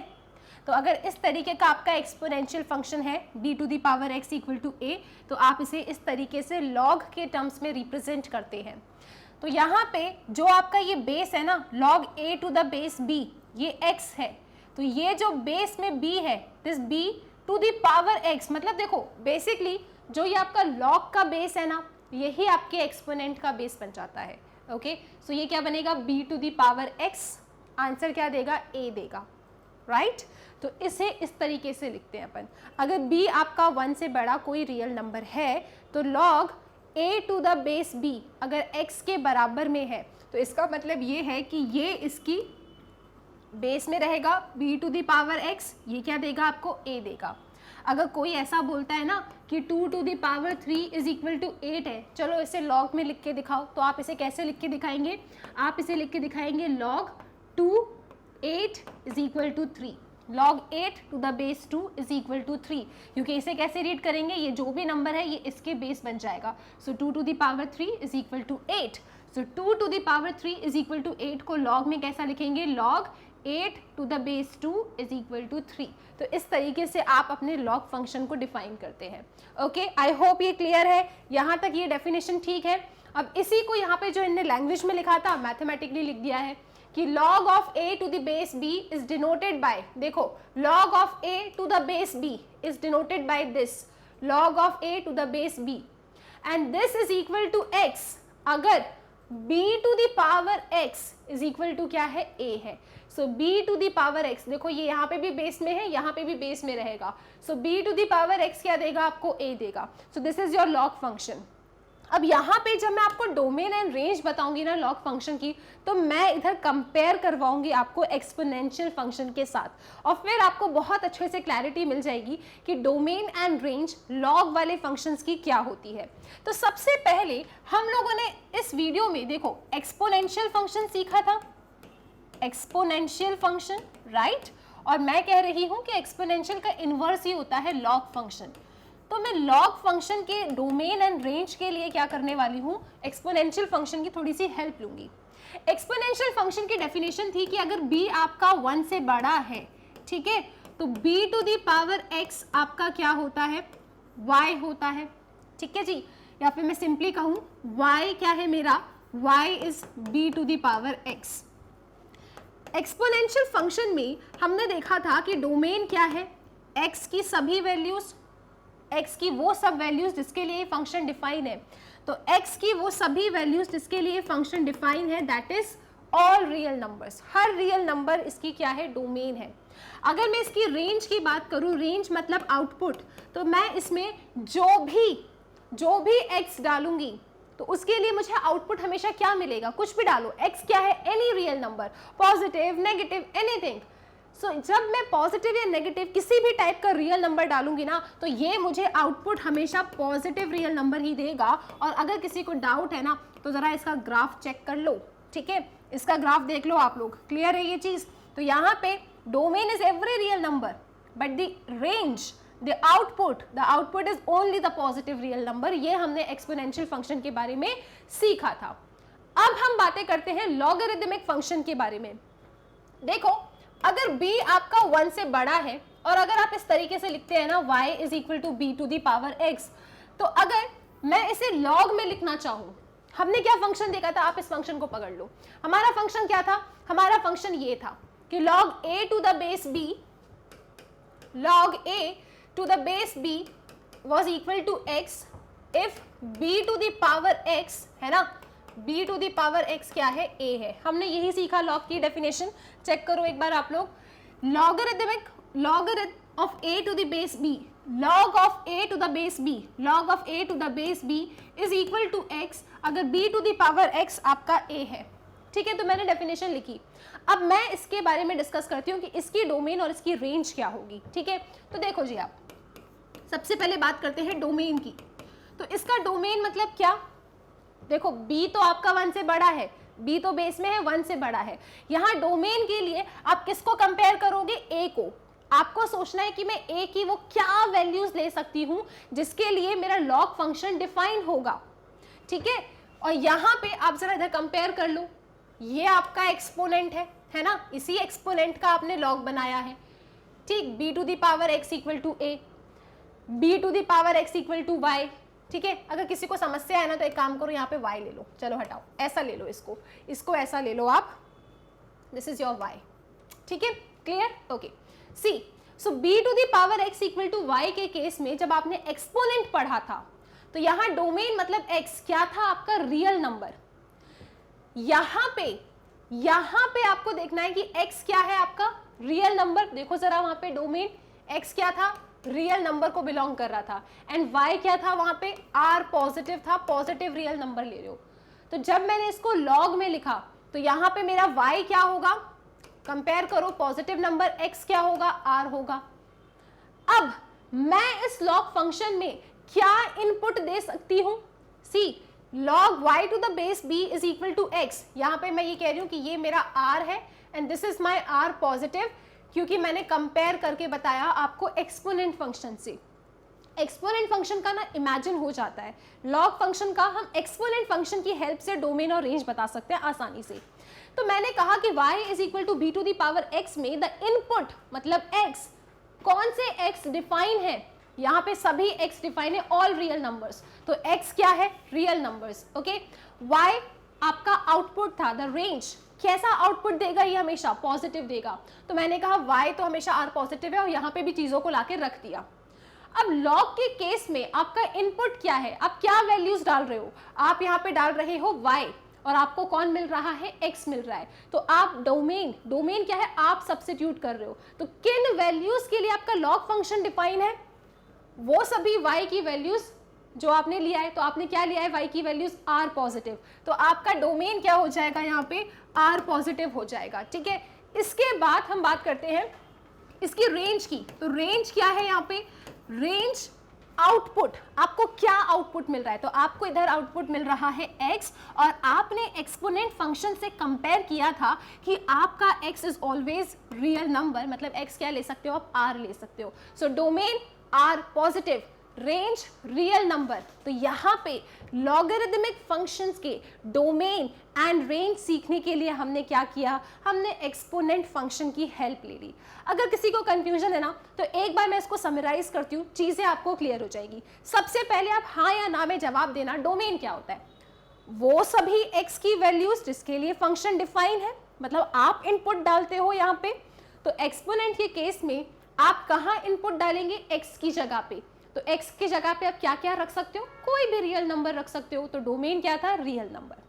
तो अगर इस तरीके का आपका एक्सपोनेंशियल फंक्शन है b to the power x equal to a, तो आप इसे इस तरीके से log के टर्म्स में रिप्रेजेंट करते हैं। तो यहाँ पे जो आपका ये बेस है ना, log a to the base b, ये x है, तो ये जो बेस में b है, this b to the power x, मतलब देखो बेसिकली जो ये आपका log का बेस है ना, यही आपके एक्सपोनेंट का बेस बन जाता है। ओके, सो ये क्या बनेगा, b to the power x, answer क्या देगा, a देगा, राइट। तो इसे इस तरीके से लिखते हैं अपन। अगर b आपका 1 से बड़ा कोई रियल नंबर है तो log a to the base b अगर x के बराबर में है, तो इसका मतलब ये है कि ये इसकी बेस में रहेगा b to the power x, ये क्या देगा आपको, a देगा। अगर कोई ऐसा बोलता है ना कि 2 to the power 3 is equal to 8 है, चलो इसे log में लिख के दिखाओ, तो आप इसे कैसे लिख के दिखाएंगे, आप इसे लिख के दिखाएंगे log 2 8 is equal to 3, log 8 to the base 2 is equal to 3, क्योंकि इसे कैसे रीड करेंगे, ये जो भी नंबर है ये इसके बेस बन जाएगा। So 2 to the power 3 is equal to 8, so 2 to the power 3 is equal to 8 को log में कैसा लिखेंगे, log 8 to the base 2 is equal to 3। तो इस तरीके से आप अपने log फंक्शन को डिफाइन करते हैं। ओके, आई होप ये क्लियर है, यहाँ तक ये डेफिनेशन ठीक है। अब इसी को यहाँ पे जो इन्हें लैंग्वेज में लिखा था, मैथमेटिकली लिख दिया है कि log of a to the base b is denoted by, देखो log of a to the base b is denoted by this, log of a to the base b, and this is equal to x अगर b to the power x is equal to क्या है, a है। so b to the power x, देखो ये यहाँ पे भी बेस में है, यहाँ पे भी बेस में रहेगा, so b to the power x क्या देगा आपको, a देगा। so this is your log function। अब यहाँ पे जब मैं आपको डोमेन एंड रेंज बताऊंगी ना log फंक्शन की, तो मैं इधर कंपेयर करवाऊंगी आपको एक्सपोनेंशियल फंक्शन के साथ, और फिर आपको बहुत अच्छे से क्लैरिटी मिल जाएगी कि डोमेन एंड रेंज log वाले फंक्शंस की क्या होती है। तो सबसे पहले हम लोगों ने इस वीडियो में देखो एक्सपोनेंशियल फंक्शन सीखा था, एक्सपोनेंशियल फंक्शन, राइट, और मैं कह रही हूँ कि एक्सपोनेंशियल का इनवर्स ही होता है log फंक्शन। तो मैं log फंक्शन के डोमेन एंड रेंज के लिए क्या करने वाली हूँ, एक्सपोनेंशियल फंक्शन की थोड़ी सी हेल्प लूंगी। एक्सपोनेंशियल फंक्शन की डेफिनेशन थी कि अगर b आपका 1 से बड़ा है, ठीक है, तो b to the power x आपका क्या होता है, y होता है, ठीक है जी, या फिर मैं सिंपली कहूँ y क्या है मेरा, y is b to the power x। Exponential function में हमने देखा था कि डोमेन क्या है, x की सभी वैल्यूज, x की वो सब वैल्यूज जिसके लिए फंक्शन डिफाइन है, तो x की वो सभी वैल्यूज जिसके लिए फंक्शन डिफाइन है, that is all real numbers, her real number इसकी क्या है, डोमेन है। अगर मैं इसकी रेंज की बात करूं, रेंज मतलब आउटपुट, तो मैं इसमें जो भी x डालूंगी तो उसके लिए मुझे आउटपुट हमेशा क्या मिलेगा, कुछ भी डालो, x क्या है, any real number, positive, negative, anything. So जब मैं पॉजिटिव या नेगेटिव किसी भी टाइप का रियल नंबर डालूंगी ना, तो ये मुझे आउटपुट हमेशा पॉजिटिव रियल नंबर ही देगा। और अगर किसी को डाउट है ना, तो ज़रा इसका ग्राफ चेक कर लो, ठीक है, इसका ग्राफ देख लो आप लोग, क्लियर है ये चीज़। तो यहाँ पे domain is every real number, but the range, the output is only the positive real number. ये हमने एक्सपोनेंशियल फंक्शन के बारे में सीखा था। अब हम बातें करते हैं लॉगरिदमिक फंक्शन के बारे में। देखो अगर b आपका 1 से बड़ा है, और अगर आप इस तरीके से लिखते हैं ना y is equal to b to the power x, तो अगर मैं इसे log में लिखना चाहूँ, हमने क्या फंक्शन देखा था, आप इस फंक्शन को पकड़ लो। हमारा फंक्शन क्या था, हमारा फंक्शन ये था कि log a to the base b, log a to the base b was equal to x if b to the power x है ना, b to the power x क्या है, a है। हमने यही सीखा log की डेफिनेशन, चेक करो एक बार आप लोग, logarithm of a to the base b, log of a to the base b, log of a to the base b is equal to x अगर b to the power x आपका a है, ठीक है। तो मैंने डेफिनेशन लिखी। अब मैं इसके बारे में डिस्कस करती हूँ कि इसकी डोमेन और इसकी रेंज क्या होगी, ठीक है। तो देखो जी, आप सबसे पहले बात करते हैं डोमेन की। तो इसका डोमेन मतलब क्या, देखो b तो आपका 1 से बड़ा है, b तो बेस में है, 1 से बड़ा है। यहाँ डोमेन के लिए आप किसको कंपेयर करोगे, a को। आपको सोचना है कि मैं a की वो क्या वैल्यूज ले सकती हूँ जिसके लिए मेरा log फंक्शन डिफाइन होगा, ठीक है। और यहाँ पे आप जरा इधर कंपेयर कर लो, ये आपका एक्सपोनेंट है ना, इसी एक्सपोनेंट का आपने log बनाया है, ठीक, b to the power x equal to a, b to the power x equal to y, ठीक है। अगर किसी को समस्या है ना तो एक काम करो, यहाँ पे y ले लो, चलो हटाओ, ऐसा ले लो, इसको ऐसा ले लो आप, दिस इज योर y, ठीक है, clear, okay. See, so b to the power x equal to y के केस में जब आपने एक्सपोनेंट पढ़ा था तो यहाँ डोमेन मतलब x क्या था, आपका रियल नंबर। यहाँ पे आपको देखना है कि x क्या है, आपका रियल नंबर। देखो जरा वहां पे डोमेन x क्या था, रियल नंबर को बिलोंग कर रहा था, एंड y क्या था, वहां पे r पॉजिटिव था, पॉजिटिव रियल नंबर ले रहे हो। तो जब मैंने इसको लॉग में लिखा तो यहाँ पे मेरा y क्या होगा, कंपेयर करो, पॉजिटिव नंबर x क्या होगा, r होगा। अब मैं इस लॉग फंक्शन में क्या इनपुट दे सकती हूं, see log y to the base b is equal to x। यहाँ पे मैं ये कह रही हूँ कि ये मेरा r है and this is my r positive, क्योंकि मैंने कंपेयर करके बताया आपको एक्सपोनेंट फंक्शन से। एक्सपोनेंट फंक्शन का ना इमेजिन हो जाता है, लॉग फंक्शन का हम एक्सपोनेंट फंक्शन की हेल्प से डोमेन और रेंज बता सकते हैं आसानी से। तो मैंने कहा कि y is equal to b to the power x में द इनपुट मतलब x, कौन से x डिफाइन है, यहाँ पे सभी x डिफाइन है, ऑल रियल नंबर्स। तो x क्या है, रियल नंबर्स, ओके। y आपका आउटपुट था, द रेंज कैसा आउटपुट देगा, ये हमेशा पॉजिटिव देगा। तो मैंने कहा y तो हमेशा r पॉजिटिव है और यहाँ पे भी चीजों को लाके रख दिया। अब लॉग के केस में आपका इनपुट क्या है, आप क्या वैल्यूज डाल रहे हो, आप यहाँ पे डाल रहे हो y और आपको कौन मिल रहा है, x मिल रहा है। तो आप डोमेन क्या है, आप सब्स्टिट्यूट कर रहे हो। तो किन वैल्यूज के लिए आपका लॉग फंक्शन डिफाइन है, वो सभी y की वैल्यूज जो आपने लिया है। तो आपने क्या लिया है, y की वैल्यूज r पॉजिटिव, तो आपका डोमेन क्या हो जाएगा, यहाँ पे r पॉजिटिव हो जाएगा, ठीक है। इसके बाद हम बात करते हैं इसकी रेंज की। तो रेंज क्या है, यहाँ पे रेंज आउटपुट, आपको क्या आउटपुट मिल रहा है। तो आपको इधर आउटपुट मिल रहा है x, और आपने एक्सपोनेंट फंक्शन से कंपेयर किया था कि आपका x is always real number, मतलब x क्या ले सकते हो आप, r ले सकते हो। So domain r positive, range real number. तो यहाँ पे लॉगरिदमिक फंक्शंस के डोमेन एंड रेंज सीखने के लिए हमने क्या किया, हमने एक्सपोनेंट फंक्शन की हेल्प ले ली। अगर किसी को कंफ्यूजन है ना तो एक बार मैं इसको समराइज करती हूँ, चीजें आपको क्लियर हो जाएगी। सबसे पहले आप हाँ या ना में जवाब देना, डोमेन क्या होता है, वो सभी x की वैल्यूज जिसके लिए फंक्शन डिफाइन है, मतलब आप इनपुट डालते हो यहाँ पे। तो एक्सपोनेंट के केस में आप कहाँ इनपुट डालेंगे, x की जगह पे। तो x की जगह पे आप क्या क्या रख सकते हो, कोई भी रियल नंबर रख सकते हो। तो डोमेन क्या था, रियल नंबर।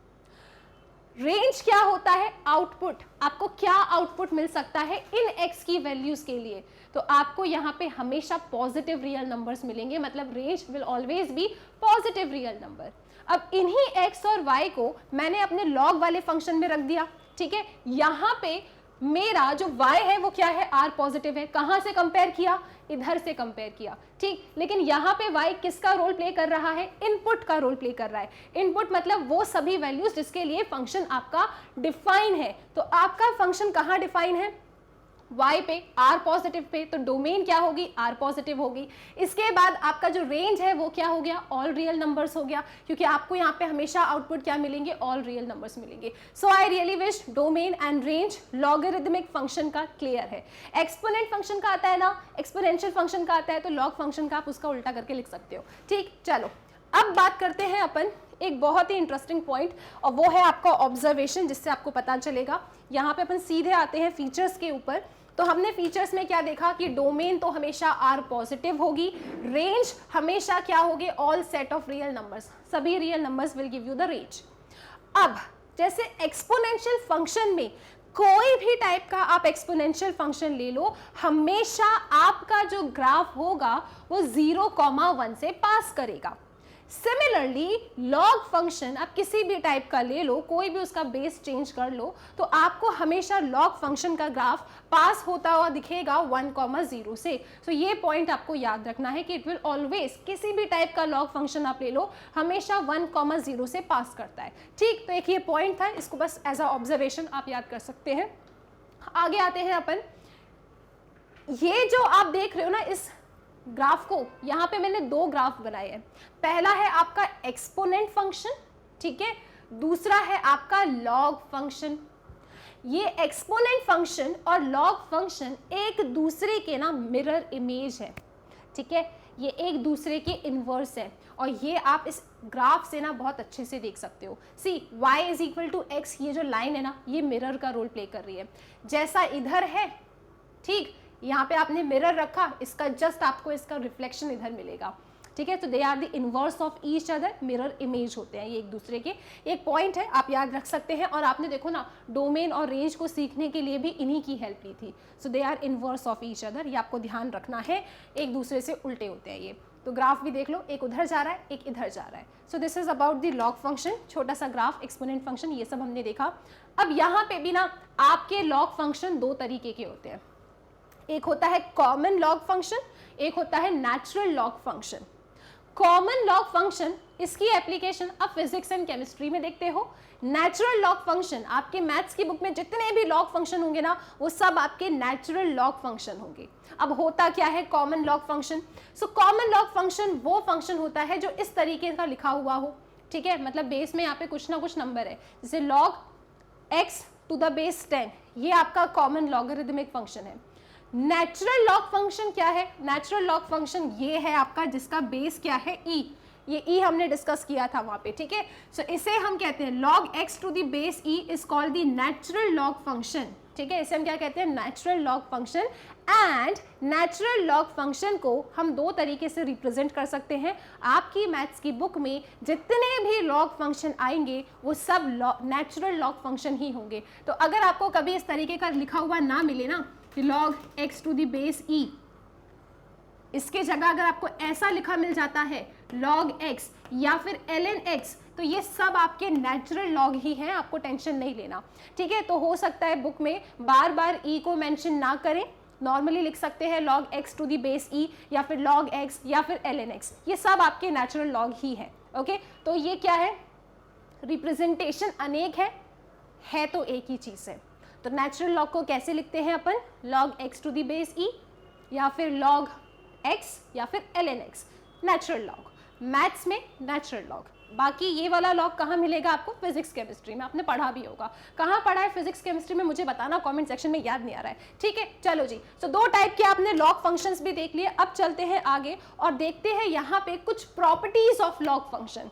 रेंज क्या होता है, आउटपुट, आपको क्या आउटपुट मिल सकता है इन x की वैल्यूज के लिए। तो आपको यहाँ पे हमेशा पॉजिटिव रियल नंबर्स मिलेंगे, मतलब range will always B positive real number. अब इन्हीं x और y को मैंने अपने लॉग वाले फंक्शन में रख दिया, ठीक है। यहाँ पे मेरा जो y है वो क्या है, r पॉजिटिव है। कहाँ से कंपेयर किया, इधर से कंपेयर किया, ठीक। लेकिन यहाँ पे y किसका रोल प्ले कर रहा है, इनपुट का रोल प्ले कर रहा है। इनपुट मतलब वो सभी वैल्यूज जिसके लिए फंक्शन आपका डिफाइन है। तो आपका फंक्शन कहाँ डिफाइन है, y पे, r पॉजिटिव पे। तो डोमेन क्या होगी, r पॉजिटिव होगी। इसके बाद आपका जो रेंज है वो क्या हो गया, ऑल रियल नंबर्स हो गया, क्योंकि आपको यहाँ पे हमेशा आउटपुट क्या मिलेंगे, ऑल रियल नंबर्स मिलेंगे। So I really wish domain and range logarithmic function का क्लियर है। एक्सपोनेंट फंक्शन का आता है ना, एक्सपोनेंशियल फंक्शन का आता है, तो लॉग फंक्शन का आप उसका उल्टा करके लिख सकते हो, ठीक। चलो अब बात करते हैं अपन एक बहुत ही इंटरेस्टिंग पॉइंट, और वो है आपका ऑब्जर्वेशन, जिससे आपको पता चलेगा। यहाँ पे अपन सीधे आते हैं फीचर्स के ऊपर। तो हमने फीचर्स में क्या देखा कि डोमेन तो हमेशा r पॉजिटिव होगी, रेंज हमेशा क्या होगी, all set of real numbers, सभी real numbers will give you the range. अब जैसे एक्सपोनेंशियल फंक्शन में कोई भी टाइप का आप एक्सपोनेंशियल फंक्शन ले लो, हमेशा आपका जो ग्राफ होगा वो 0,1 से पास करेगा। सिमिलरली लॉग फंक्शन आप किसी भी टाइप का ले लो, कोई भी उसका बेस चेंज कर लो, तो आपको हमेशा लॉग फंक्शन का ग्राफ पास होता हुआ दिखेगा 1,0 से। तो ये पॉइंट आपको याद रखना है कि इट विल ऑलवेज, किसी भी टाइप का लॉग फंक्शन आप ले लो हमेशा 1,0 से पास करता है, ठीक। तो एक ये पॉइंट था, इसको बस एज अ ऑब्जर्वेशन आप याद कर सकते हैं। आगे आते हैं अपन, ये जो आप देख रहे हो ना इस ग्राफ को, यहाँ पे मैंने दो ग्राफ बनाए हैं। पहला है आपका एक्सपोनेंट फंक्शन, ठीक है, दूसरा है आपका लॉग फंक्शन। ये एक्सपोनेंट फंक्शन और लॉग फंक्शन एक दूसरे के ना मिरर इमेज है, ठीक है, ये एक दूसरे के इनवर्स है और ये आप इस ग्राफ से ना बहुत अच्छे से देख सकते हो। See y is equal to x, ये जो लाइन है ना ये मिरर का रोल प्ले कर रही है, जैसा इधर है, ठीक, यहाँ पे आपने मिरर रखा, इसका जस्ट आपको इसका रिफ्लेक्शन इधर मिलेगा, ठीक है। तो they are the inverse of each other, mirror image होते हैं ये एक दूसरे के। एक पॉइंट है आप याद रख सकते हैं, और आपने देखो ना डोमेन और रेंज को सीखने के लिए भी इन्हीं की हेल्प ली थी। So they are inverse of each other, ये आपको ध्यान रखना है, एक दूसरे से उल्टे होते हैं ये। तो ग्राफ भी देख लो, एक उधर जा रहा है एक इधर जा रहा है। So this is about the log function, छोटा सा ग्राफ, एक्सपोनेंट फंक्शन, ये सब हमने देखा। अब यहाँ पे भी ना आपके लॉग फंक्शन दो तरीके के होते हैं, एक होता है कॉमन लॉग फंक्शन, एक होता है natural log function. Common log function, इसकी एप्लीकेशन आप फिजिक्स एंड केमिस्ट्री में देखते हो। नेचुरल लॉग फंक्शन, आपके मैथ्स की बुक में जितने भी लॉग फंक्शन होंगे ना वो सब आपके नेचुरल लॉग फंक्शन होंगे। अब होता क्या है common log function? So common log function वो फंक्शन होता है जो इस तरीके का लिखा हुआ हो, ठीक है, मतलब बेस में यहाँ पे कुछ ना कुछ नंबर है, जैसे log x to the base 10, ये आपका कॉमन लॉगरिथमिक फंक्शन है। नेचुरल लॉग फंक्शन क्या है? नेचुरल लॉग फंक्शन ये है आपका जिसका बेस क्या है e, ये e हमने डिस्कस किया था वहां पे, ठीक है। सो इसे हम कहते हैं log x to the base e is called the natural log function, ठीक है, इसे हम क्या कहते हैं? Natural log function. And natural log function को हम दो तरीके से रिप्रेजेंट कर सकते हैं। आपकी मैथ्स की बुक में जितने भी लॉग फंक्शन आएंगे वो सब नेचुरल लॉग फंक्शन ही होंगे। तो अगर आपको कभी इस तरीके का लिखा हुआ ना मिले ना कि log x to the base e, इसके जगह अगर आपको ऐसा लिखा मिल जाता है log x या फिर ln x, तो ये सब आपके नेचुरल लॉग ही हैं, आपको टेंशन नहीं लेना, ठीक है। तो हो सकता है बुक में बार बार e को मेंशन ना करें, नॉर्मली लिख सकते हैं log x to the base e या फिर log x या फिर ln x, ये सब आपके नेचुरल लॉग ही है, ओके। तो ये क्या है? रिप्रेजेंटेशन अनेक है तो एक ही चीज़ है। तो नेचुरल लॉग को कैसे लिखते हैं अपन? log x to the base e या फिर log x या फिर ln x, natural log. Maths में नेचुरल लॉग। बाकी ये वाला लॉग कहाँ मिलेगा आपको? फिजिक्स केमिस्ट्री में, आपने पढ़ा भी होगा। कहाँ पढ़ा है फिजिक्स केमिस्ट्री में मुझे बताना कमेंट सेक्शन में, याद नहीं आ रहा है, ठीक है। चलो जी, सो दो टाइप के आपने लॉग फंक्शंस भी देख लिए। अब चलते हैं आगे और देखते हैं यहाँ पे कुछ प्रॉपर्टीज ऑफ लॉग फंक्शन।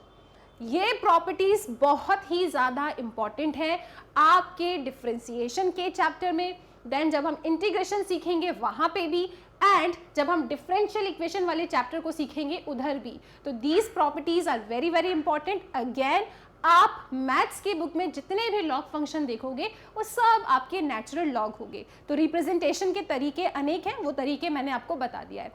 ये प्रॉपर्टीज बहुत ही ज़्यादा इंपॉर्टेंट है आपके डिफरेंशिएशन के चैप्टर में, देन जब हम इंटीग्रेशन सीखेंगे वहाँ पे भी, एंड जब हम डिफरेंशियल इक्वेशन वाले चैप्टर को सीखेंगे उधर भी। तो these properties are very very important. Again आप मैथ्स की बुक में जितने भी लॉग फंक्शन देखोगे वो सब आपके नेचुरल लॉग होंगे। तो रिप्रेजेंटेशन के तरीके अनेक हैं, वो तरीके मैंने आपको बता दिया है।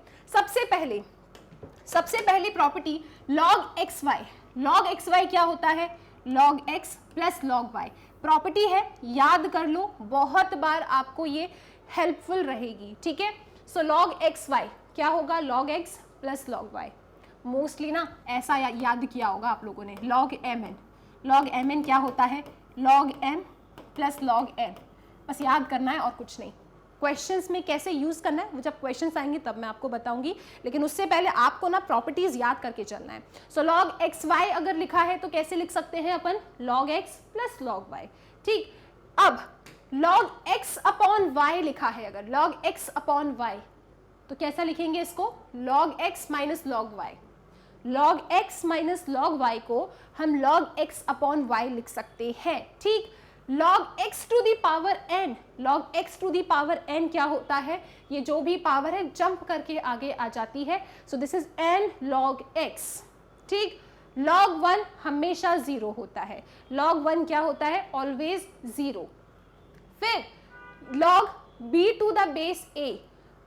सबसे पहली property log xy। log xy क्या होता है? log x plus log y property है, याद कर लो, बहुत बार आपको ये हेल्पफुल रहेगी, ठीक है। सो log xy क्या होगा? log x plus log y। Mostly ना ऐसा याद किया होगा आप लोगों ने। log mn, log mn क्या होता है? log m plus log n, बस याद करना है और कुछ नहीं। क्वेश्चंस में कैसे यूज करना है वो जब क्वेश्चंस आएंगे तब मैं आपको बताऊंगी, लेकिन उससे पहले आपको ना प्रॉपर्टीज याद करके चलना है। सो log xy अगर लिखा है तो कैसे लिख सकते हैं अपन? log x plus log y, ठीक। अब log x अपॉन y लिखा है, अगर log x अपॉन y तो कैसा लिखेंगे इसको? log x minus log y। log x minus log y को हम log x अपॉन y लिख सकते हैं, ठीक। log x to the power n, log x to the power n क्या होता है? ये जो भी पावर है जंप करके आगे आ जाती है। So this is n log x, ठीक। log 1 हमेशा 0 होता है, log 1 क्या होता है? ऑलवेज 0। फिर log b to the base a,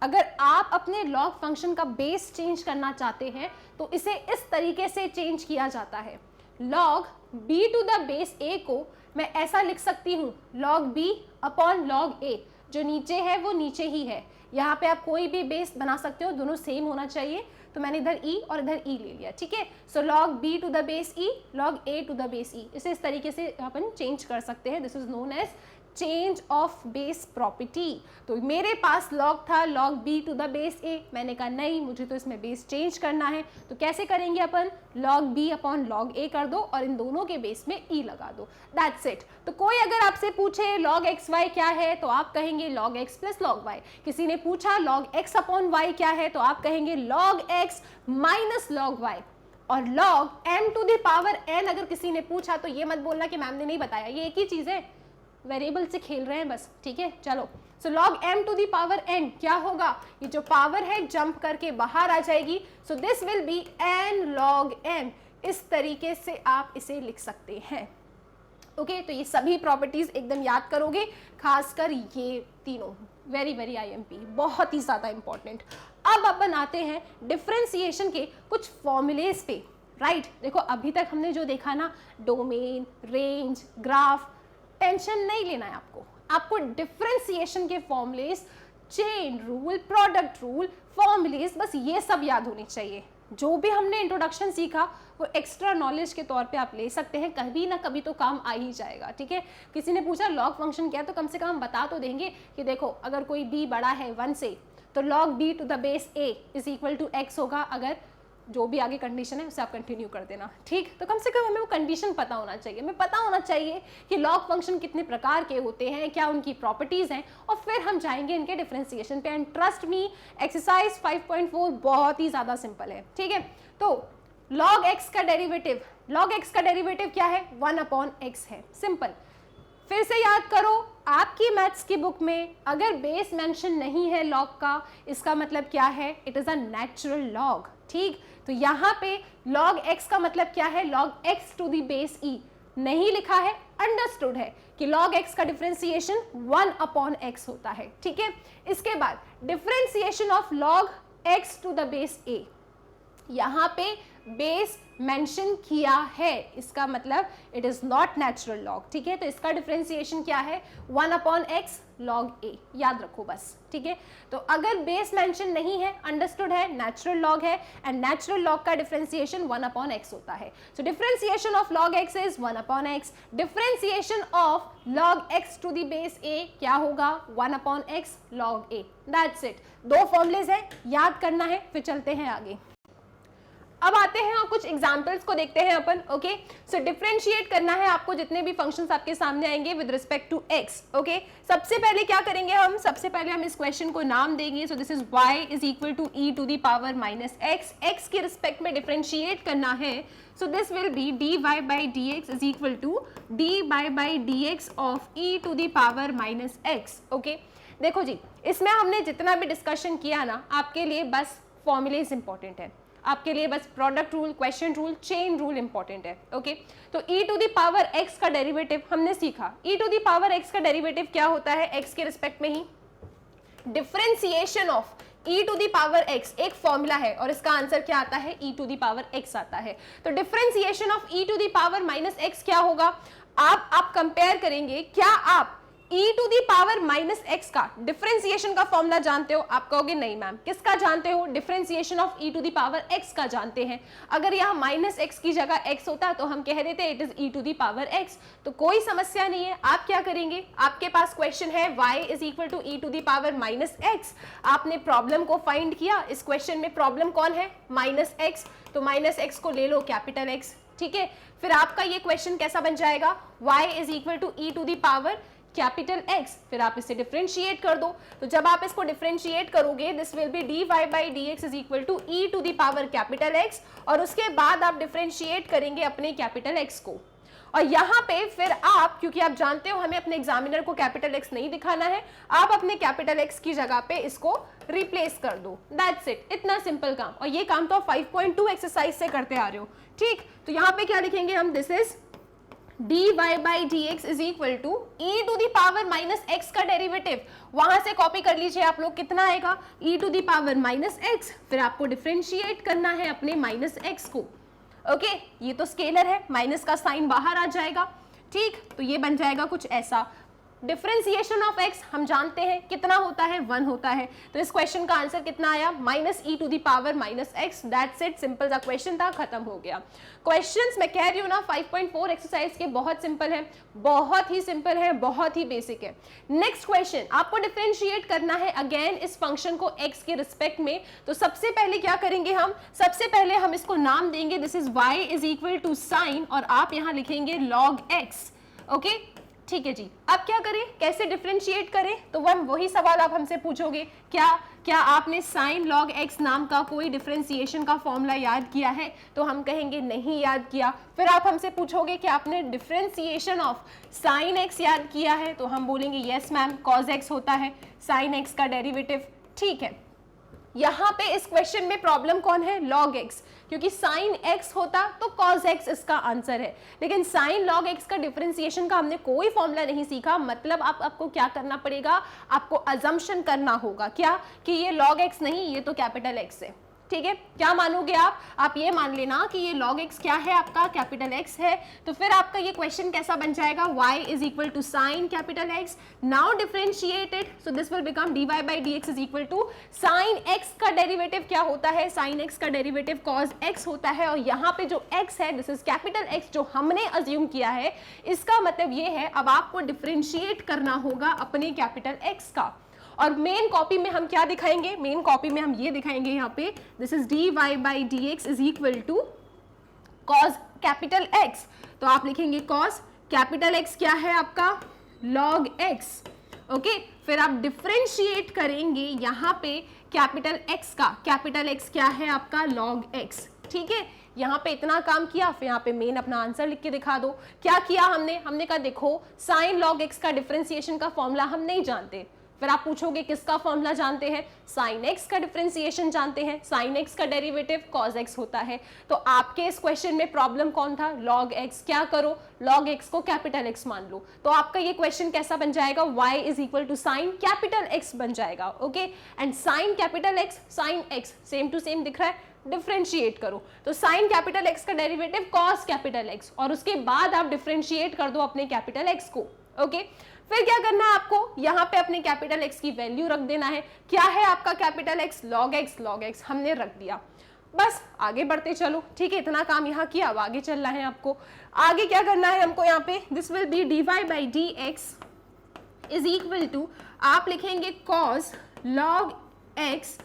अगर आप अपने log फंक्शन का बेस चेंज करना चाहते हैं तो इसे इस तरीके से चेंज किया जाता है। log b to the base a को मैं ऐसा लिख सकती हूँ log b upon log a, जो नीचे है वो नीचे ही है, यहाँ पे आप कोई भी बेस बना सकते हो, दोनों सेम होना चाहिए। तो मैंने इधर e और इधर e ले लिया, ठीक है। So log b to the base e, log a to the base e, इसे इस तरीके से अपन चेंज कर सकते हैं। This is known as change of base property. तो मेरे पास log था log b to the base a, मैंने कहा नहीं मुझे तो इसमें बेस चेंज करना है, तो कैसे करेंगे अपन, log b upon log a कर दो और इन दोनों के बेस में e लगा दो, दैट्स इट। तो कोई अगर आपसे पूछे log x y क्या है तो आप कहेंगे log x plus log y, किसी ने पूछा log x अपॉन y क्या है तो आप कहेंगे log x minus log y, और log m to the power n अगर किसी ने पूछा तो ये मत बोलना कि मैम ने नहीं बताया, ये एक ही चीज है, वेरिएबल से खेल रहे हैं बस, ठीक है। चलो so log m to the power n क्या होगा, ये जो पावर है जंप करके बाहर आ जाएगी, सो this will B n log m, इस तरीके से आप इसे लिख सकते हैं। ओके तो ये सभी प्रॉपर्टीज एकदम याद करोगे, खासकर ये तीनों वेरी वेरी IMP, बहुत ही ज्यादा इंपॉर्टेंट। अब अपन आते हैं डिफरेंशिएशन के कुछ फॉर्मूलेज पे, राइट। देखो अभी तक हमने जो देखा ना, डोमेन, रेंज, ग्राफ, टेंशन नहीं लेना है आपको डिफरेंशिएशन के formulas, chain rule, product rule, formulas, बस ये सब याद होने चाहिए। जो भी हमने इंट्रोडक्शन सीखा वो एक्स्ट्रा नॉलेज के तौर पे आप ले सकते हैं, कभी ना कभी तो काम आ ही जाएगा, ठीक है। किसी ने पूछा लॉग फंक्शन क्या है तो कम से कम हम बता तो देंगे कि देखो अगर कोई b बड़ा है 1 से तो log b to the base a is equal to x होगा, अगर जो भी आगे कंडीशन है उसे आप कंटिन्यू कर देना, ठीक। तो कम से कम हमें वो कंडीशन पता होना चाहिए, हमें पता होना चाहिए कि लॉग फंक्शन कितने प्रकार के होते हैं, क्या उनकी प्रॉपर्टीज हैं, और फिर हम जाएंगे इनके डिफरेंशिएशन पे। एंड ट्रस्ट मी एक्सरसाइज 5.4 बहुत ही ज़्यादा सिंपल है, ठीक है। तो log x का डेरिवेटिव क्या है, 1 अपॉन x है, सिंपल। फिर से याद करो, आपकी मैथ्स की बुक में अगर बेस मेंशन नहीं है लॉग का, इसका मतलब क्या है, it is a natural log, ठीक। तो यहाँ पे log x का मतलब क्या है, log x to the base e नहीं लिखा है, अंडरस्टूड है कि log x का डिफरेंशिएशन 1 अपॉन x होता है, ठीक है। इसके बाद differentiation of log x to the base a, यहाँ पे बेस मेंशन किया है, इसका मतलब it is not natural log, ठीक है। तो इसका डिफरेंशिएशन क्या है, 1 अपॉन x log a, याद रखो बस, ठीक है। तो अगर बेस मेंशन नहीं है, अंडरस्टूड है, नेचुरल लॉग है, एंड नेचुरल लॉग का डिफरेंशिएशन 1 अपॉन x होता है। So differentiation of log x is 1 upon x, differentiation of log x to the base a क्या होगा, 1 upon x log a, that's it. दो फॉर्मूलेज हैं, याद करना है, फिर चलते हैं आगे। अब आते हैं और कुछ एग्जाम्पल्स को देखते हैं अपन, ओके। सो डिफरेंशिएट करना है आपको जितने भी फंक्शंस आपके सामने आएंगे with respect to x, okay. सबसे पहले क्या करेंगे हम, सबसे पहले हम इस क्वेश्चन को नाम देंगे, so this is y is equal to e to the power minus x के रिस्पेक्ट में डिफरेंशिएट करना है, so this will be dy by dx is equal to dy by dx of e to the power minus x, okay. देखो जी, इसमें हमने जितना भी डिस्कशन किया ना, आपके लिए बस फॉर्मूलेज इंपॉर्टेंट है, आपके लिए बस product rule, question rule, chain rule important है, ओके। तो e to the power x का डेरिवेटिव हमने सीखा, e to the power x का डेरिवेटिव क्या होता है, x के रिस्पेक्ट में ही differentiation of e to the power x एक फॉर्मूला है और इसका आंसर क्या आता है, e to the power x आता है। तो differentiation of e to the power minus x क्या होगा, आप कंपेयर करेंगे, क्या आप e to the power minus x का डिफरेंशिएशन का फॉर्मूला जानते हो, आप कहोगे नहीं मैम, किसका जानते हो, differentiation of e to the power x का जानते हैं। अगर यहाँ माइनस एक्स की जगह x होता तो हम कह देते it is e to the power x, तो कोई समस्या नहीं है। आप क्या करेंगे, आपके पास क्वेश्चन है y is equal to e to the power minus x, आपने प्रॉब्लम को फाइंड किया, इस क्वेश्चन में प्रॉब्लम कौन है, माइनस एक्स, तो माइनस एक्स को ले लो कैपिटल x, ठीक है। फिर आपका ये क्वेश्चन कैसा बन जाएगा, y is equal to e to the power capital x, फिर आप इसे डिफरेंशिएट कर दो। तो जब आप इसको डिफरेंशिएट करोगे, this will be dy by dx is equal to e to the power capital x, और उसके बाद आप डिफरेंशिएट करेंगे अपने कैपिटल x को। और यहाँ पे फिर आप, क्योंकि आप जानते हो हमें अपने एग्जामिनर को कैपिटल x नहीं दिखाना है, आप अपने कैपिटल x की जगह पे इसको रिप्लेस कर दो, दैट्स इट, इतना सिंपल काम। और ये काम तो आप 5.2 एक्सरसाइज से करते आ रहे हो, ठीक। तो यहाँ पे क्या लिखेंगे हम, this is dy by dx is equal to e to the power minus x का डेरिवेटिव, वहां से कॉपी कर लीजिए आप लोग, कितना आएगा, e to the power minus x, फिर आपको डिफरेंशिएट करना है अपने माइनस x को, ओके। ये तो स्केलर है, माइनस का साइन बाहर आ जाएगा, ठीक। तो ये बन जाएगा कुछ ऐसा, डिफरेंशिएशन ऑफ x हम जानते हैं कितना होता है, 1 होता है। तो इस क्वेश्चन का आंसर कितना आया, -e⁻⁻x। दैट्स इट, सिंपल सा क्वेश्चन था, खत्म हो गया। क्वेश्चंस मैं कह रही हूँ ना 5.4 एक्सरसाइज के बहुत सिंपल है, बहुत ही सिंपल है, बहुत ही बेसिक है। नेक्स्ट क्वेश्चन, आपको डिफरेंशिएट करना है अगेन इस फंक्शन को x के रिस्पेक्ट में। तो सबसे पहले क्या करेंगे हम, सबसे पहले हम इसको नाम देंगे, this is y is equal to sine, और आप यहां लिखेंगे log x। ओके, ठीक है जी। अब क्या करें, कैसे डिफरेंशिएट करें, तो वही सवाल आप हमसे पूछोगे, क्या आपने साइन log x नाम का कोई डिफरेंशिएशन का फॉर्मूला याद किया है? तो हम कहेंगे नहीं याद किया। फिर आप हमसे पूछोगे कि आपने डिफरेंशिएशन ऑफ साइन x याद किया है? तो हम बोलेंगे यस मैम, cos x होता है साइन x का डेरिवेटिव। ठीक है, यहाँ पे इस क्वेश्चन में प्रॉब्लम कौन है, log x, क्योंकि sin x होता तो cos x इसका आंसर है, लेकिन sin log x का डिफरेंशिएशन का हमने कोई फॉर्मूला नहीं सीखा। मतलब आपको क्या करना पड़ेगा, आपको अजम्पशन करना होगा क्या, कि ये log x नहीं, ये तो कैपिटल X है। ठीक है, क्या मानोगे आप ये मान लेना कि ये log x क्या है, आपका कैपिटल X है। तो फिर आपका ये क्वेश्चन कैसा बन जाएगा, y is equal to sine capital X, now differentiated, so this will become dy by dx is equal to sine x का डेरिवेटिव क्या होता है, साइन x का डेरिवेटिव cos x होता है, और यहाँ पे जो x है दिस इज कैपिटल X जो हमने अज्यूम किया है। इसका मतलब ये है अब आपको डिफरेंशिएट करना होगा अपने कैपिटल X का। और मेन कॉपी में हम क्या दिखाएंगे, मेन कॉपी में हम ये दिखाएंगे यहाँ पे, this is dy by dx is equal to cos capital X। तो आप लिखेंगे cos कैपिटल X क्या है आपका, log x। ओके, फिर आप डिफरेंशिएट करेंगे यहाँ पे कैपिटल X का, कैपिटल X क्या है आपका, log x। ठीक है, यहाँ पे इतना काम किया, फिर यहाँ पे मेन अपना आंसर लिख के दिखा दो। क्या किया हमने कहा देखो साइन log x का डिफरेंशिएशन का फॉर्मूला हम नहीं जानते। फिर आप पूछोगे किसका फॉर्मूला जानते हैं, साइन x का डिफरेंशिएशन जानते हैं, साइन x का डेरिवेटिव cos x होता है। तो आपके इस क्वेश्चन में प्रॉब्लम कौन था, log x। क्या करो, log x को कैपिटल X मान लो। तो आपका ये क्वेश्चन कैसा बन जाएगा, y is equal to sine capital X बन जाएगा। Okay, and sine capital X, sine x same to same दिख रहा है, डिफरेंशिएट करो। तो साइन कैपिटल X का डेरिवेटिव cos कैपिटल X, और उसके बाद आप डिफरेंशिएट कर दो अपने कैपिटल X को। ओके, फिर क्या करना है आपको, यहाँ पे अपने कैपिटल X की वैल्यू रख देना है। क्या है आपका कैपिटल X, log x हमने रख दिया। बस आगे बढ़ते चलो। ठीक है, इतना काम यहाँ किया, अब आगे चलना है आपको। आगे क्या करना है हमको, यहाँ पे this will be dy by dx is equal to, आप लिखेंगे cos log x,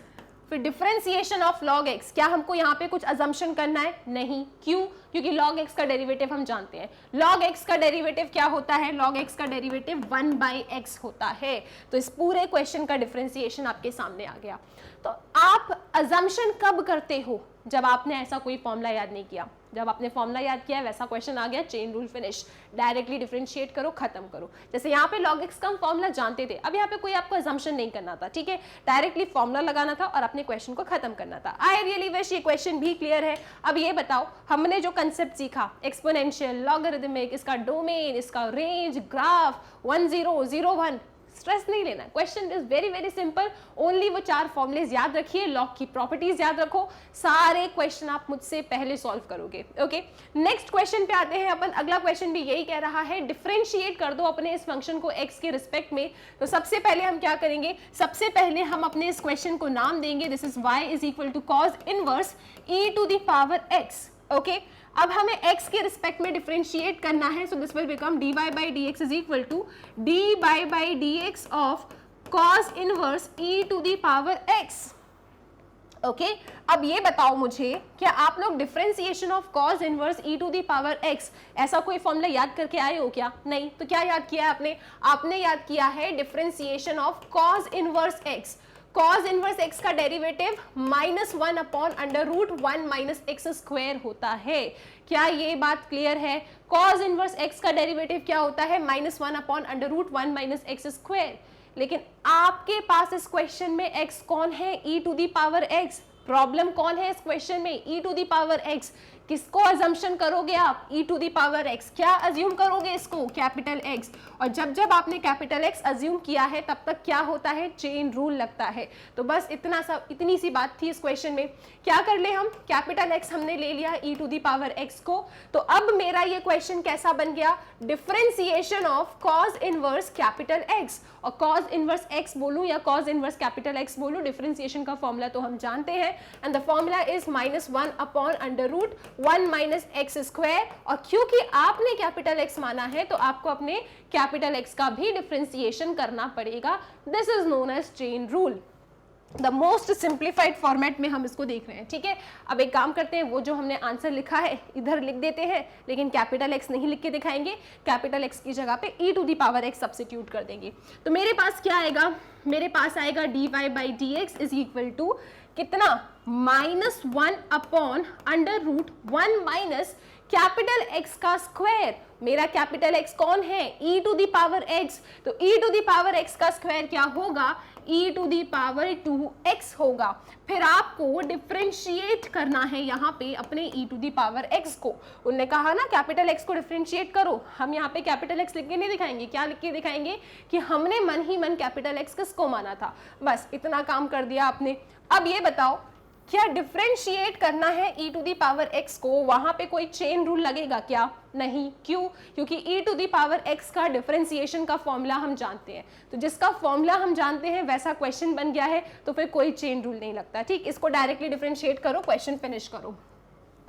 फिर डिफरेंशिएशन ऑफ log x। क्या हमको यहाँ पे कुछ अजम्पशन करना है, नहीं। क्यों, क्योंकि log x का डेरिवेटिव हम जानते हैं। log x का डेरिवेटिव क्या होता है, log x का डेरिवेटिव 1 बाई x होता है। तो इस पूरे क्वेश्चन का डिफरेंशिएशन आपके सामने आ गया। तो आप अजम्पशन कब करते हो, जब आपने ऐसा कोई फॉर्मूला याद नहीं किया। जब आपने फॉर्मूला याद किया है, वैसा क्वेश्चन आ गया, chain rule finish, directly differentiate करो, खत्म करो। जैसे यहाँ पे log x का हम फॉर्मूला जानते थे, अब यहाँ पे कोई आपको अजम्पशन नहीं करना था। ठीक है, डायरेक्टली फॉर्मूला लगाना था और अपने क्वेश्चन को खत्म करना था। आई रियली विश ये क्वेश्चन भी क्लियर है। अब ये बताओ, हमने जो कंसेप्ट सीखा, एक्सपोनेंशियल, लॉगरिथमिक, इसका डोमेन, इसका रेंज, ग्राफ, 1 0 0 1, स्ट्रेस नहीं लेना, question is very very simple. Only वो 4 फॉर्मुलेज याद रखिए, लॉग की प्रॉपर्टीज याद रखो, सारे क्वेश्चन आप मुझसे पहले सॉल्व करोगे। ओके, नेक्स्ट क्वेश्चन पे आते हैं अपन। अगला क्वेश्चन भी यही कह रहा है, डिफरेंशिएट कर दो अपने इस फंक्शन को x के रिस्पेक्ट में। तो सबसे पहले हम क्या करेंगे, सबसे पहले हम अपने इस क्वेश्चन को नाम देंगे, this is y is equal to cos inverse e to the power x। Okay, अब हमें x के रिस्पेक्ट में डिफरेंशिएट करना है, so this will become dy by dx is equal to dy by dx of cos inverse e to the power x। Okay, अब ये बताओ मुझे, क्या आप लोग differentiation of cos inverse e to the power x ऐसा कोई फॉर्मूला याद करके आए हो क्या? नहीं। तो क्या याद किया है आपने याद किया है differentiation of cos inverse x। cos inverse x का derivative -1 upon under root 1 minus x square होता है। क्या ये बात क्लियर है? cos इनवर्स x का डेरिवेटिव क्या होता है, -1 upon under root 1 minus x square. लेकिन आपके पास इस क्वेश्चन में x कौन है, e to the power x। Problem कौन है इस क्वेश्चन में, e to the power x। किसको अजम्पशन करोगे आप? e to the power x, क्या अज्यूम करोगे इसको? Capital X। और जब जब आपने कैपिटल X अज्यूम किया है तब तक क्या होता है? चेन रूल लगता है। तो बस इतनी सी बात थी इस क्वेश्चन में। क्या कर ले हम? कैपिटल X हमने ले लिया e to the power x को। तो अब मेरा ये क्वेश्चन कैसा बन गया? Differentiation of cause inverse capital X। और कॉज इनवर्स x बोलूं या कॉज इनवर्स कैपिटल X बोलूं, डिफरेंशिएशन का फॉर्मूला तो हम जानते हैं, and the formula is -1/√1 - x²। और क्योंकि आपने कैपिटल X माना है तो आपको अपने कैपिटल X का भी डिफरेंशिएशन करना पड़ेगा। This is known as chain rule. The most simplified format में हम इसको देख रहे हैं, ठीक है। अब एक काम करते हैं, वो जो हमने आंसर लिखा है इधर लिख देते हैं, लेकिन कैपिटल X नहीं लिख के दिखाएंगे, कैपिटल X की जगह पे e to the power x substitute कर देंगे। तो मेरे पास क्या आएगा? मेरे पास आएगा dy/dx इज इक्वल टू कितना? -1/√1 - कैपिटल X का स्क्वायर। मेरा कैपिटल X कौन है? e to the power x। तो e to the power x का स्क्वायर क्या होगा? e to the power 2x होगा। फिर आपको डिफरेंशिएट करना है यहाँ पे अपने e to the power x को। उन्होंने कहा ना कैपिटल X को डिफरेंशिएट करो, हम यहाँ पे कैपिटल X लिख के नहीं दिखाएंगे। क्या लिख के दिखाएंगे? कि हमने मन ही मन कैपिटल X किसको माना था। बस इतना काम कर दिया आपने। अब ये बताओ, क्या डिफरेंशिएट करना है e to the power x को, वहां पे कोई चेन रूल लगेगा क्या? नहीं। क्यों? क्योंकि e to the power x का डिफरेंशिएशन का फॉर्मूला हम जानते हैं। तो जिसका फॉर्मूला हम जानते हैं वैसा क्वेश्चन बन गया है, तो फिर कोई चेन रूल नहीं लगता। ठीक, इसको डायरेक्टली डिफरेंशिएट करो, क्वेश्चन फिनिश करो।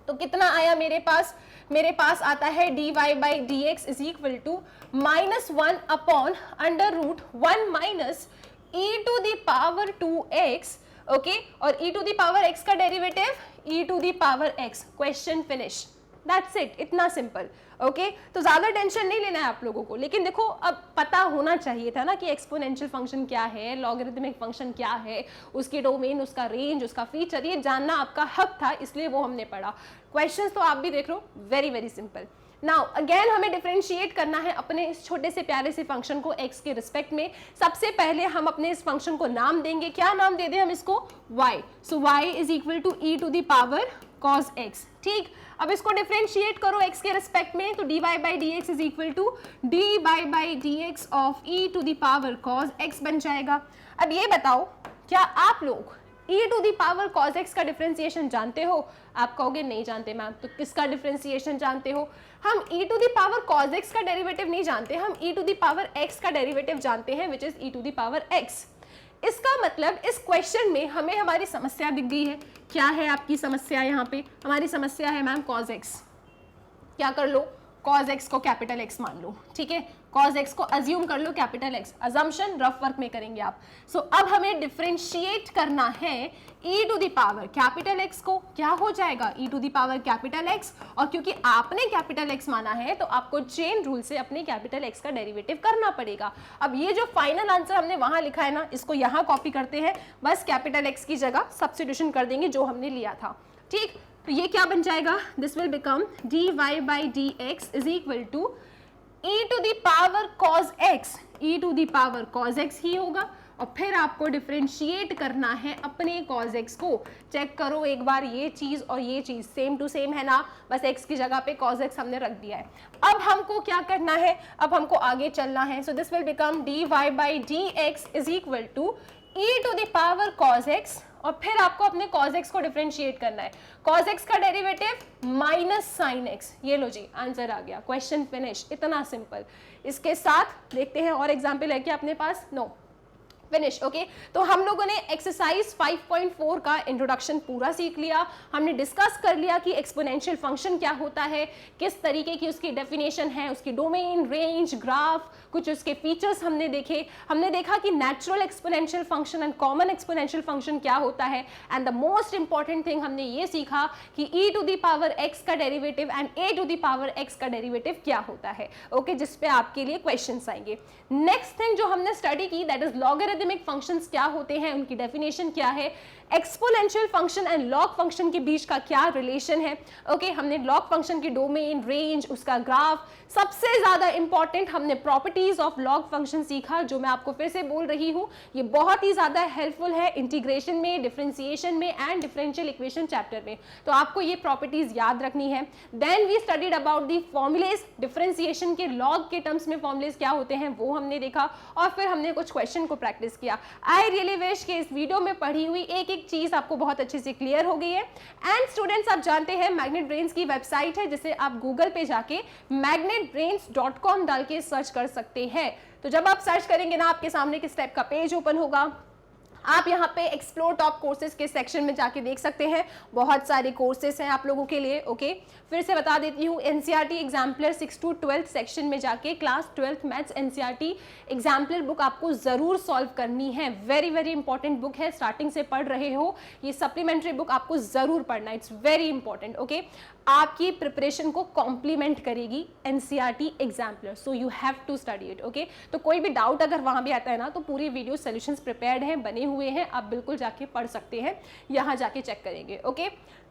तो कितना आया मेरे पास? मेरे पास आता है dy/dx is equal to -1/√1 - e to the power 2x। Okay, और e to the power x का derivative e to the power x। Question finish, that's it, इतना सिंपल। ओके, तो ज्यादा टेंशन नहीं लेना है आप लोगों को। लेकिन देखो, अब पता होना चाहिए था ना कि एक्सपोनेंशियल फंक्शन क्या है, लॉगरिथमिक फंक्शन क्या है, उसकी डोमेन, उसका रेंज, उसका फीचर, ये जानना आपका हक था, इसलिए वो हमने पढ़ा। क्वेश्चंस तो आप भी देख लो, very very simple. Now again हमें डिफरेंशिएट करना है अपने इस छोटे से प्यारे से फंक्शन को x के रिस्पेक्ट में। सबसे पहले हम अपने इस फंक्शन को नाम देंगे। क्या नाम दे दें हम इसको? y। So y is equal to e to the power cos x। ठीक, अब इसको डिफरेंशिएट करो x के रिस्पेक्ट में, तो dy/dx is equal to dy/dx of e to the power cos x बन जाएगा। अब ये बताओ, क्या आप लोग e to the power cos x का डिफरेंशिएशन जानते हो? आप कहोगे नहीं जानते मैम। तो किसका डिफरेंशिएशन जानते हो? हम e to the power cos x का डेरिवेटिव नहीं जानते, हम e to the power x का डेरिवेटिव जानते हैं, which is e to the power x। इसका मतलब इस क्वेश्चन में हमें हमारी समस्या दिख गई है। क्या है आपकी समस्या? यहाँ पे हमारी समस्या है मैम cos x। क्या कर लो? cos x को कैपिटल X मान लो, ठीक है। cos x को अज्यूम कर लो capital X। Assumption rough work में करेंगे आप। सो अब हमें डिफरेंशिएट करना है e to the power capital X को। क्या हो जाएगा? e to the power capital X। और क्योंकि आपने कैपिटल X माना है तो आपको चेन रूल से अपने कैपिटल X का डेरिवेटिव करना पड़ेगा। अब ये जो फाइनल आंसर हमने वहां लिखा है ना, इसको यहाँ कॉपी करते हैं, बस कैपिटल X की जगह सब्स्टिट्यूशन कर देंगे जो हमने लिया था। ठीक, तो ये क्या बन जाएगा? This will become dy/dx is equal to e to the power cos x। e to the power cos x ही होगा। और फिर आपको डिफरेंशिएट करना है अपने cos x को। चेक करो एक बार, ये चीज और ये चीज सेम टू सेम है ना, बस x की जगह पे cos x हमने रख दिया है। अब हमको क्या करना है? अब हमको आगे चलना है। So this will become dy/dx is equal to e to the power cos x। और फिर आपको अपने cos x को डिफरेंशिएट करना है। cos x का डेरिवेटिव माइनस sin x। ये लो जी, आंसर आ गया, क्वेश्चन फिनिश, इतना सिंपल। इसके साथ देखते हैं और एग्जाम्पल है क्या अपने पास? No, finish. ओके, तो हम लोगों ने एक्सरसाइज 5.4 का इंट्रोडक्शन पूरा सीख लिया। हमने डिस्कस कर लिया कि एक्सपोनेंशियल फंक्शन क्या होता है, किस तरीके की उसकी डेफिनेशन है, उसकी डोमेन, रेंज, ग्राफ, कुछ उसके फीचर्स हमने देखे। हमने देखा कि natural exponential function and common exponential function क्या होता है। And the most important thing हमने ये सीखा कि e to the power x का derivative and a to the power x का डेरिवेटिव क्या होता है। ओके, जिस पे आपके लिए क्वेश्चंस आएंगे। नेक्स्ट थिंग जो हमने स्टडी की दैट इज लॉगरिथमिक फंक्शंस क्या होते हैं, उनकी डेफिनेशन क्या है, exponential function and log function के बीच का क्या रिलेशन है। ओके, हमने लॉग फंक्शन की डोमेन, रेंज, उसका ग्राफ, सबसे ज्यादा इंपॉर्टेंट हमने प्रॉपर्टीज ऑफ लॉग फंक्शन सीखा, जो मैं आपको फिर से बोल रही हूं, ये बहुत ही ज्यादा हेल्पफुल है इंटीग्रेशन में, डिफरेंशिएशन में एंड डिफरेंशियल इक्वेशन चैप्टर में, तो आपको ये प्रॉपर्टीज याद रखनी है। Then we studied about the formulae, differentiation के लॉग के टर्म्स में फॉर्मुलेज क्या होते हैं वो हमने देखा, और फिर हमने कुछ क्वेश्चन को प्रैक्टिस किया। आई रियली विश कि इस वीडियो में पढ़ी हुई एक एक चीज आपको बहुत अच्छे से क्लियर हो गई है। एंड स्टूडेंट्स, आप जानते हैं मैग्नेट ब्रेन्स की वेबसाइट है, जिसे आप गूगल पे जाके magnetbrains.com डाल के सर्च कर सकते हैं। तो जब आप सर्च करेंगे ना, आपके सामने किस टाइप का पेज ओपन होगा, आप यहाँ पे एक्सप्लोर टॉप कोर्सेज के सेक्शन में जाके देख सकते हैं, बहुत सारे कोर्सेज हैं आप लोगों के लिए। ओके, फिर से बता देती हूँ, एनसीईआरटी एग्जाम्पलर 6 to 12 सेक्शन में जाके class 12 maths NCERT exemplar book आपको जरूर सॉल्व करनी है। वेरी वेरी इंपॉर्टेंट बुक है, स्टार्टिंग से पढ़ रहे हो, ये सप्लीमेंट्री बुक आपको जरूर पढ़ना है, इट्स वेरी इंपॉर्टेंट। ओके, आपकी प्रिपरेशन को कॉम्प्लीमेंट करेगी NCERT exemplar, so you have to study it. Okay, तो कोई भी डाउट अगर वहां भी आता है ना, तो पूरी वीडियो सॉल्यूशंस प्रिपेयर्ड हैं, बने हुए हैं, आप बिल्कुल जाके पढ़ सकते हैं, यहाँ जाके चेक करेंगे। ओके,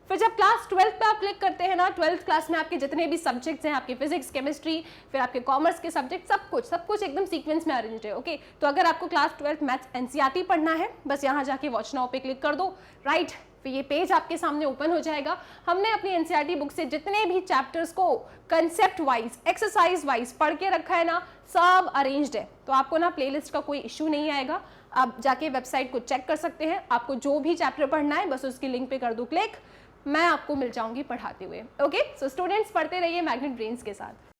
फिर जब क्लास 12 पे आप क्लिक करते हैं ना, 12th क्लास में आपके जितने भी सब्जेक्ट्स हैं, आपके फिजिक्स, केमिस्ट्री, फिर आपके कॉमर्स के सब्जेक्ट, सब कुछ एकदम सीक्वेंस में अरेंज है। ओके, तो अगर आपको क्लास 12 मैथ्स एनसीईआरटी पढ़ना है, बस यहाँ जाके वॉच नाउ पे क्लिक कर दो, राइट, फिर ये पेज आपके सामने ओपन हो जाएगा। हमने अपनी एनसीईआरटी बुक से जितने भी चैप्टर्स को कंसेप्ट वाइज, एक्सरसाइज वाइज पढ़ के रखा है ना, सब अरेंज्ड है, तो आपको ना प्लेलिस्ट का कोई इश्यू नहीं आएगा। आप जाके वेबसाइट को चेक कर सकते हैं, आपको जो भी चैप्टर पढ़ना है बस उसकी लिंक पे कर दो क्लिक, मैं आपको मिल जाऊंगी पढ़ाते हुए। ओके, सो स्टूडेंट्स, पढ़ते रहिए मैग्नेट ब्रेन्स के साथ।